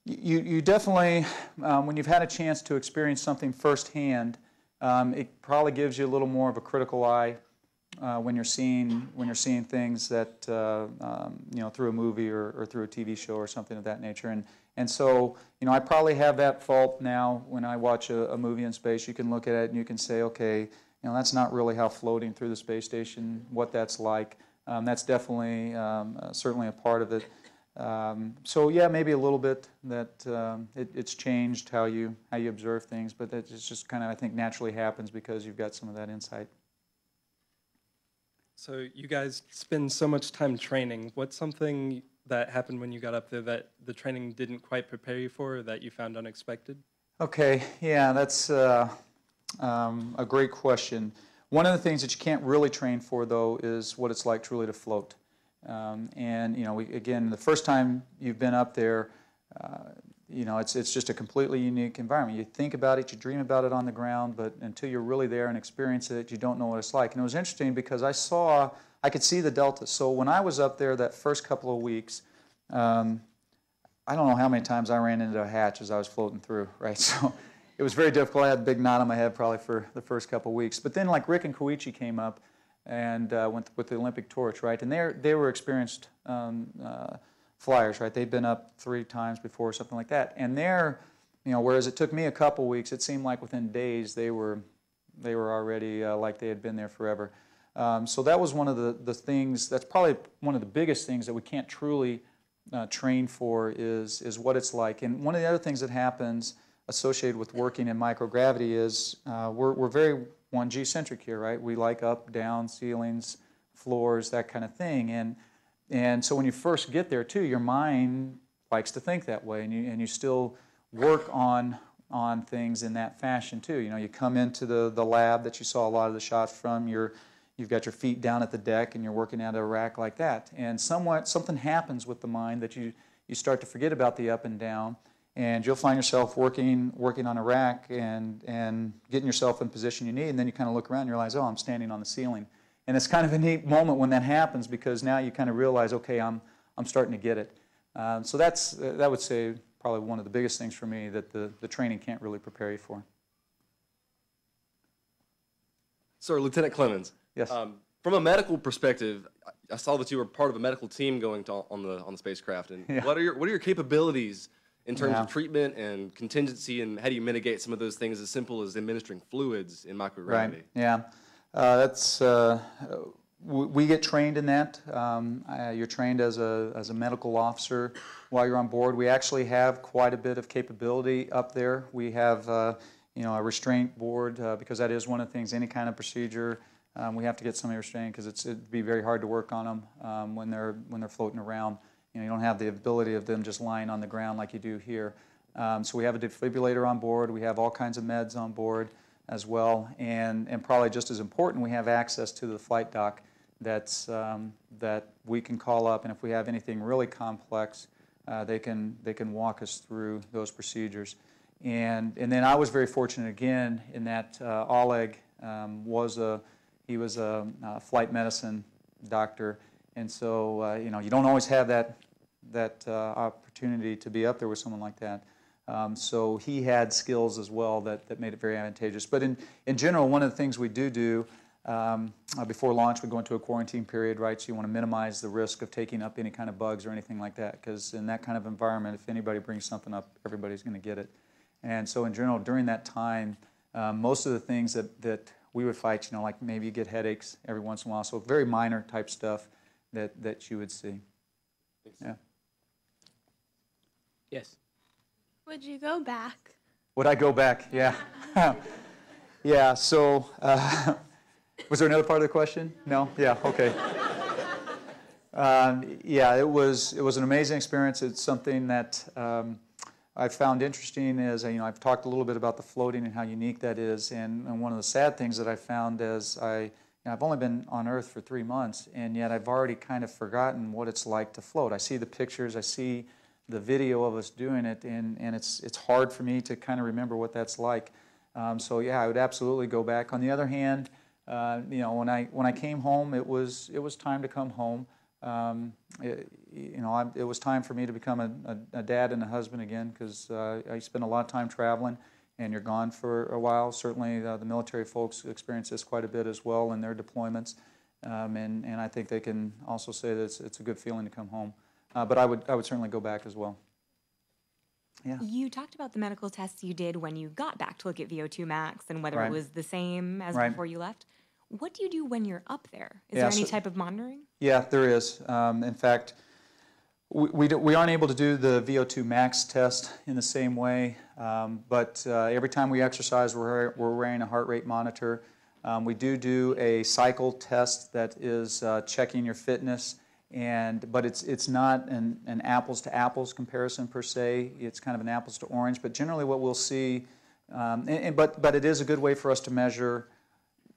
S2: you definitely, when you've had a chance to experience something firsthand, it probably gives you a little more of a critical eye when you're seeing things that through a movie or through a TV show or something of that nature. And so I probably have that fault now when I watch a movie in space. You can look at it and you can say, okay, that's not really how floating through the space station, what that's like. That's definitely certainly a part of it. So yeah, maybe a little bit that it's changed how you observe things, but that just kind of, I think, naturally happens because you've got some of that insight.
S8: So you guys spend so much time training. What's something that happened when you got up there that the training didn't quite prepare you for, or that you found unexpected?
S2: Okay, yeah, that's a great question. One of the things that you can't really train for, though, is what it's like truly to float. And again, the first time you've been up there, it's just a completely unique environment. You think about it, you dream about it on the ground, but until you're really there and experience it, you don't know what it's like. And it was interesting because I could see the delta. So when I was up there that first couple of weeks, I don't know how many times I ran into a hatch as I was floating through, right? So it was very difficult. I had a big knot on my head probably for the first couple of weeks. But then like Rick and Koichi came up and went with the Olympic torch, right? And they were experienced flyers, right? They'd been up 3 times before or something like that. And whereas it took me a couple of weeks, it seemed like within days they were already like they had been there forever. So that was one of the things, that's probably one of the biggest things that we can't truly train for is what it's like. And one of the other things that happens associated with working in microgravity is we're very 1G centric here, right? We like up, down, ceilings, floors, that kind of thing. And so when you first get there too, your mind likes to think that way, and you still work on things in that fashion too. You come into the lab that you saw a lot of the shots from, you've got your feet down at the deck and you're working at a rack like that. And something happens with the mind that you start to forget about the up and down. And you'll find yourself working on a rack and getting yourself in position you need, and then you kind of look around and realize, oh, I'm standing on the ceiling. And it's kind of a neat moment when that happens because now you kind of realize, okay, I'm starting to get it. So that would say probably one of the biggest things for me that the training can't really prepare you for.
S14: Sir, Lieutenant Clemens.
S2: Yes.
S14: From a medical perspective, I saw that you were part of a medical team going on the spacecraft. And
S2: Yeah.
S14: what are your capabilities in terms of treatment and contingency, and how do you mitigate some of those things as simple as administering fluids in microgravity?
S2: Right. Yeah. We get trained in that. You're trained as a medical officer while you're on board. We actually have quite a bit of capability up there. We have a restraint board because that is one of the things. Any kind of procedure, we have to get somebody restrained because it'd be very hard to work on them when they're floating around. You don't have the ability of them just lying on the ground like you do here. So we have a defibrillator on board. We have all kinds of meds on board as well. And probably just as important, we have access to the flight dock that we can call up. And if we have anything really complex, they can walk us through those procedures. And then I was very fortunate again in that Oleg was a flight medicine doctor. And so, you don't always have that opportunity to be up there with someone like that. So he had skills as well that made it very advantageous. But in general, one of the things we do before launch, we go into a quarantine period, right? So you want to minimize the risk of taking up any kind of bugs or anything like that, because in that kind of environment, if anybody brings something up, everybody's going to get it. And so in general, during that time, most of the things that we would fight, like maybe you get headaches every once in a while, so very minor type stuff that you would see. Yeah.
S1: Yes.
S12: Would you go back?
S2: Would I go back? Yeah. Yeah, so Was there another part of the question? No? Yeah, okay. Yeah, it was an amazing experience. It's something that I found interesting is, I've talked a little bit about the floating and how unique that is, and one of the sad things that I found is I've only been on Earth for 3 months, and yet I've already kind of forgotten what it's like to float. I see the pictures, I see the video of us doing it, and it's hard for me to kind of remember what that's like. So yeah, I would absolutely go back. On the other hand, when I came home, it was time to come home. It was time for me to become a dad and a husband again, because I spent a lot of time traveling, and you're gone for a while. Certainly, the military folks experience this quite a bit as well in their deployments, and I think they can also say that it's a good feeling to come home. But I would certainly go back as well. Yeah.
S15: You talked about the medical tests you did when you got back to look at VO2 max and whether
S2: Right.
S15: it was the same as
S2: Right.
S15: before you left. What do you do when you're up there? Is
S2: Yeah,
S15: there any
S2: so-
S15: type of monitoring?
S2: Yeah, there is. In fact, we aren't able to do the VO2 max test in the same way, but every time we exercise, we're wearing a heart rate monitor. We do a cycle test that is checking your fitness, but it's not an apples to apples comparison per se. It's kind of an apples to orange. But generally, what we'll see, but it is a good way for us to measure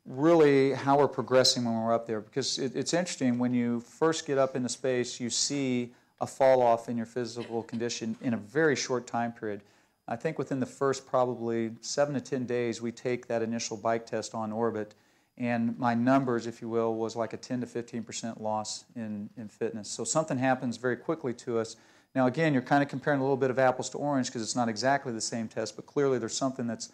S2: really how we're progressing when we're up there, because it's interesting when you first get up into space, you see a fall off in your physical condition in a very short time period. I think within the first probably 7 to 10 days, we take that initial bike test on orbit, and my numbers, if you will, was like a 10 to 15% loss in fitness. So something happens very quickly to us. Now again, you're kind of comparing a little bit of apples to orange because it's not exactly the same test, but clearly there's something that's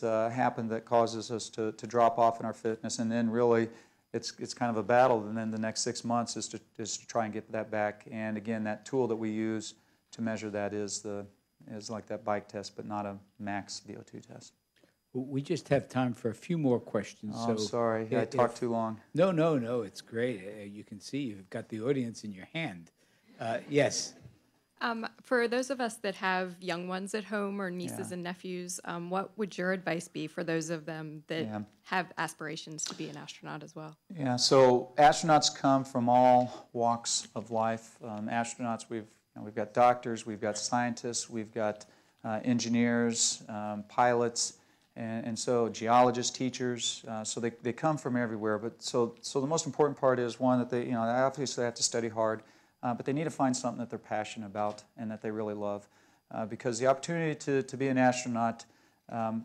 S2: happened that causes us to drop off in our fitness, and then really it's kind of a battle, and then the next 6 months is to try and get that back. And again, that tool that we use to measure that is like that bike test, but not a max VO2 test.
S1: We just have time for a few more questions.
S2: Oh, I'm sorry, I talked too long.
S1: No, it's great. You can see you've got the audience in your hand. Yes.
S16: For those of us that have young ones at home or nieces
S2: Yeah.
S16: and nephews, what would your advice be for those of them that
S2: Yeah.
S16: have aspirations to be an astronaut as well?
S2: Yeah, so astronauts come from all walks of life. Astronauts, we've got doctors, we've got scientists, we've got engineers, pilots, and so geologists, teachers. So they come from everywhere. But so the most important part is, one, that they obviously have to study hard, but they need to find something that they're passionate about and that they really love, because the opportunity to be an astronaut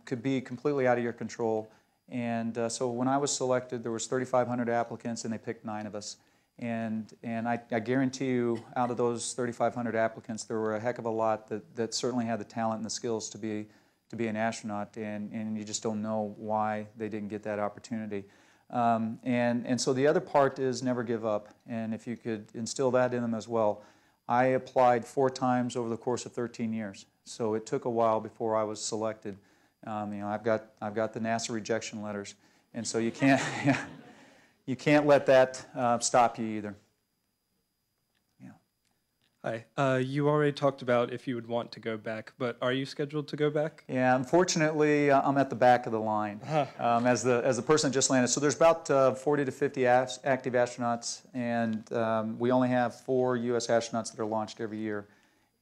S2: could be completely out of your control. And so when I was selected, there was 3,500 applicants, and they picked 9 of us. And I guarantee you, out of those 3,500 applicants, there were a heck of a lot that certainly had the talent and the skills to be an astronaut, and you just don't know why they didn't get that opportunity. And so the other part is never give up, and if you could instill that in them as well. I applied 4 times over the course of 13 years, so it took a while before I was selected. I've got the NASA rejection letters, and so you can't you can't let that stop you either.
S8: Hi. You already talked about if you would want to go back, but are you scheduled to go back?
S2: Yeah, unfortunately, I'm at the back of the line as the person that just landed. So there's about 40 to 50 active astronauts, and we only have 4 U.S. astronauts that are launched every year.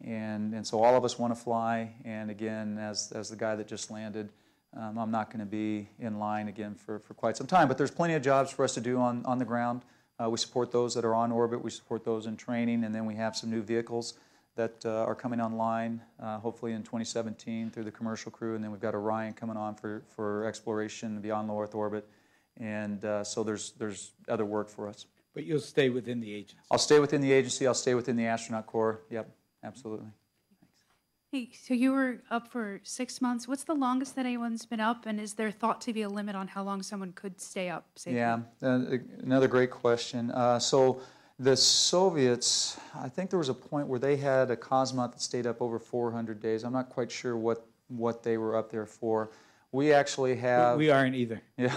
S2: And so all of us want to fly, and again, as the guy that just landed, I'm not going to be in line again for quite some time. But there's plenty of jobs for us to do on the ground. We support those that are on orbit, we support those in training, and then we have some new vehicles that are coming online, hopefully in 2017 through the commercial crew, and then we've got Orion coming on for exploration beyond low Earth orbit, and so there's other work for us.
S1: But you'll stay within the agency?
S2: I'll stay within the agency, I'll stay within the astronaut corps, yep, absolutely.
S17: Hey, so you were up for 6 months. What's the longest that anyone's been up, and is there thought to be a limit on how long someone could stay up safely?
S2: Yeah, another great question. So the Soviets, I think there was a point where they had a cosmonaut that stayed up over 400 days. I'm not quite sure what they were up there for. We actually have...
S1: We aren't either.
S2: Yeah.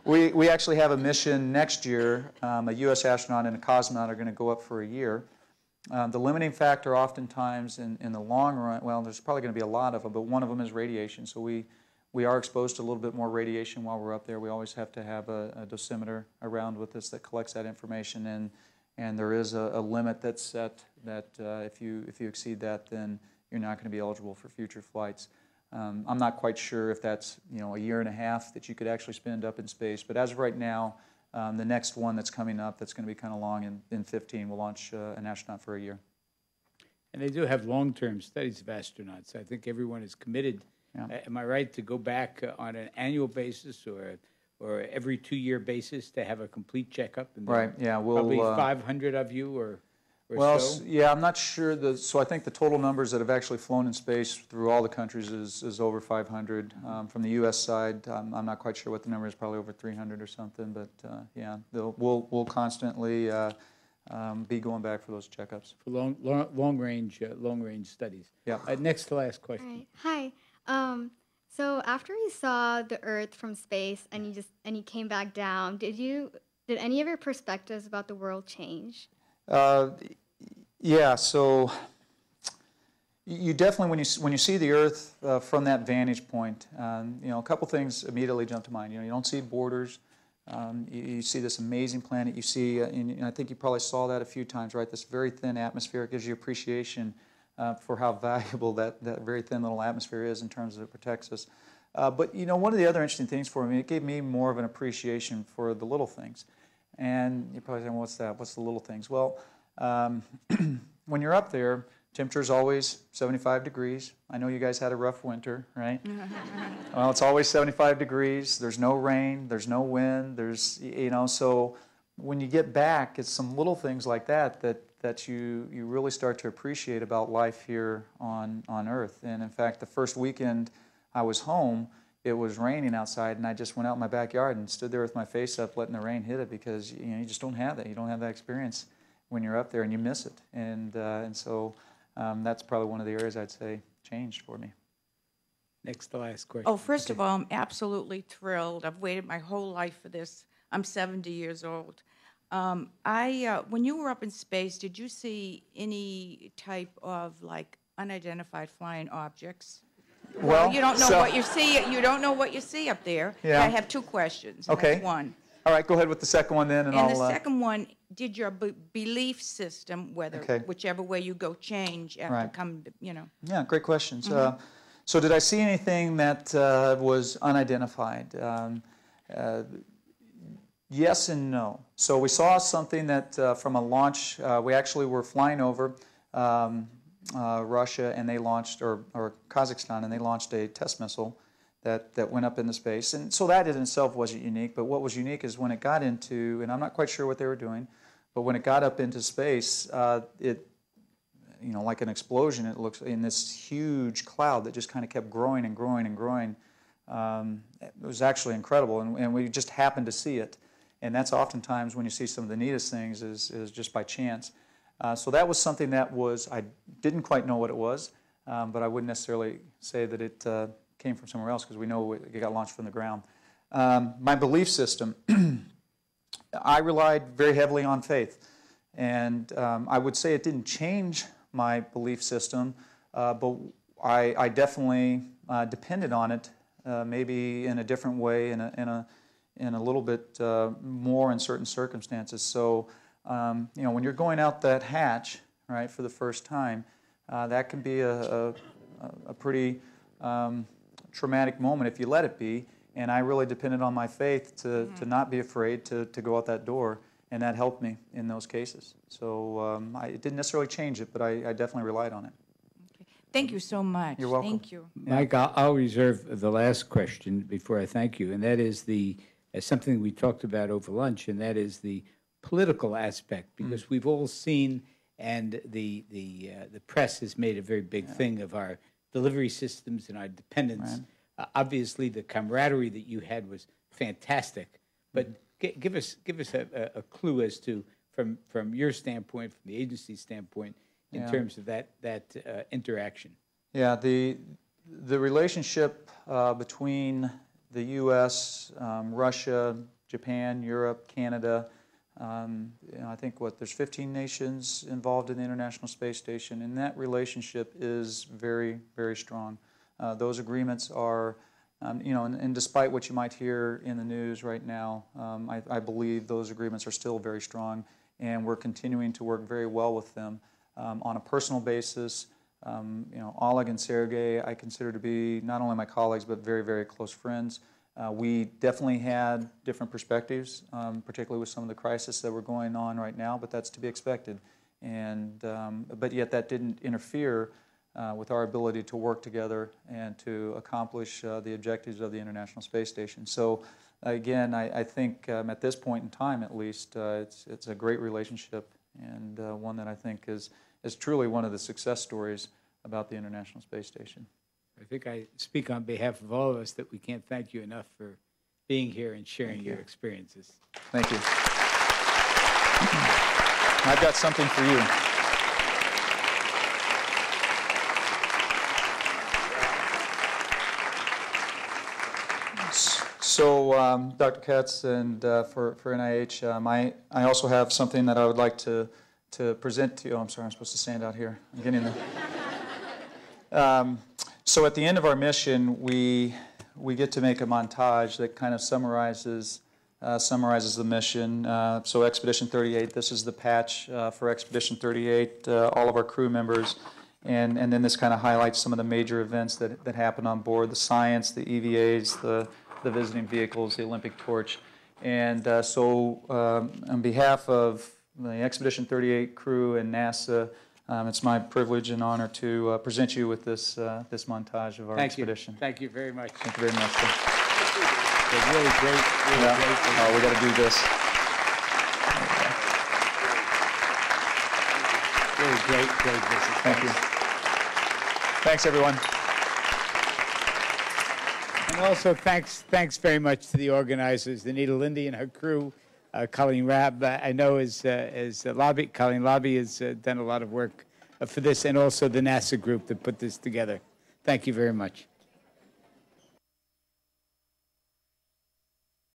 S2: We actually have a mission next year. A U.S. astronaut and a cosmonaut are going to go up for a year. The limiting factor oftentimes in the long run, well, there's probably going to be a lot of them, but one of them is radiation. So we We are exposed to a little bit more radiation while we're up there. We always have to have a dosimeter around with us that collects that information, and there is a limit that's set that if you exceed that, then you're not going to be eligible for future flights. I'm not quite sure if that's a year and a half that you could actually spend up in space, but as of right now, the next one that's coming up that's going to be kind of long in 2015 will launch an astronaut for a year.
S1: And they do have long-term studies of astronauts. I think everyone is committed. Am I right to go back on an annual basis or every 2-year basis to have a complete checkup? And
S2: right. Yeah. We'll
S1: probably 500 of you or
S2: well,
S1: so?
S2: Yeah, I'm not sure. So I think the total numbers that have actually flown in space through all the countries is over 500. From the U.S. side, I'm not quite sure what the number is. Probably over 300 or something. But yeah, we'll constantly be going back for those checkups
S1: for long range studies.
S2: Yeah.
S1: Next to last question.
S18: Hi. So after you saw the Earth from space and you came back down, did any of your perspectives about the world change?
S2: Yeah. So you definitely, when you see the Earth from that vantage point, a couple things immediately jump to mind. You don't see borders. You see this amazing planet. You see, and I think you probably saw that a few times, right? This very thin atmosphere. It gives you appreciation for how valuable that very thin little atmosphere is in terms of it protects us. But one of the other interesting things for me, it gave me more of an appreciation for the little things. And you're probably saying, well, what's that? What's the little things? Well, when you're up there, temperature's always 75 degrees. I know you guys had a rough winter, right? Well, it's always 75 degrees. There's no rain. There's no wind. There's, so when you get back, it's some little things like that you really start to appreciate about life here on Earth. And in fact, the first weekend I was home, it was raining outside, and I just went out in my backyard and stood there with my face up, letting the rain hit it, because you just don't have that. You don't have that experience when you're up there, and you miss it. And so that's probably one of the areas I'd say changed for me.
S1: Next to last question.
S19: Oh, first of all, I'm absolutely thrilled. I've waited my whole life for this. I'm 70 years old. When you were up in space, did you see any type of unidentified flying objects? Well, you don't know what you see. You don't know what you see up there.
S2: Yeah.
S19: I have two questions.
S2: Okay.
S19: That's one.
S2: All right, go ahead with the second one then, and I'll.
S19: And the second one, did your belief system,
S2: Okay.
S19: whichever way you go, change after
S2: Right.
S19: coming?
S2: Yeah, great questions.
S19: Mhm.
S2: So did I see anything that was unidentified? Yes and no. So we saw something that from a launch, we actually were flying over Russia, and they launched, or Kazakhstan, and they launched a test missile that went up into space. And so that in itself wasn't unique, but what was unique is when it got into, and I'm not quite sure what they were doing, but when it got up into space, like an explosion, it looks in this huge cloud that just kind of kept growing and growing and growing. It was actually incredible, and we just happened to see it. And that's oftentimes when you see some of the neatest things is just by chance. So that was something that I didn't quite know what it was, but I wouldn't necessarily say that it came from somewhere else, because we know it got launched from the ground. My belief system, I relied very heavily on faith. And I would say it didn't change my belief system, but I definitely depended on it, maybe in a different way, in a little bit more in certain circumstances. So, when you're going out that hatch, right, for the first time, that can be a pretty traumatic moment if you let it be. And I really depended on my faith to not be afraid to go out that door, and that helped me in those cases. So it didn't necessarily change it, but I definitely relied on it.
S19: Thank you so much.
S2: You're welcome.
S19: Thank you.
S1: Mike, I'll reserve the last question before I thank you, and that is something we talked about over lunch, and that is the political aspect, because we've all seen, and the press has made a very big thing of our delivery systems and our dependence. Right. Obviously, the camaraderie that you had was fantastic, but give us a clue as to, from your standpoint, from the agency's standpoint, in terms of that interaction. Yeah, the relationship between the U.S., Russia, Japan, Europe, Canada. I think there's 15 nations involved in the International Space Station, and that relationship is very, very strong. Those agreements are
S2: And despite what you might hear in the news right now, I believe those agreements are still very strong, and we're continuing to work very well with them. On a personal basis, Oleg and Sergey I consider to be not only my colleagues but very, very close friends. We definitely had different perspectives, particularly with some of the crises that were going on right now, but that's to be expected. But yet that didn't interfere with our ability to work together and to accomplish the objectives of the International Space Station. So again, I think at this point in time at least, it's a great relationship, and one that I think is truly one of the success stories about the International Space Station.
S1: I think I speak on behalf of all of us that we can't thank you enough for being here and sharing your experiences.
S2: Thank you. I've got something for you. So, Dr. Katz, and for NIH, I also have something that I would like to present to you. Oh, I'm sorry, I'm supposed to stand out here. I'm getting there. So at the end of our mission, we get to make a montage that kind of summarizes the mission. So Expedition 38, this is the patch for Expedition 38, all of our crew members. And then this kind of highlights some of the major events that happened on board, the science, the EVAs, the visiting vehicles, the Olympic torch. And so on behalf of the Expedition 38 crew and NASA, it's my privilege and honor to present you with this montage of our expedition.
S1: Thank you very much.
S2: Thank you very much.
S1: It's really great. Really great.
S2: We got to do this.
S1: Really great visit.
S2: Thank you. Thanks, everyone.
S1: And also thanks very much to the organizers, Anita Lindy and her crew, Colleen Rabb, I know Colleen Lobby has done a lot of work for this, and also the NASA group that put this together. Thank you very much.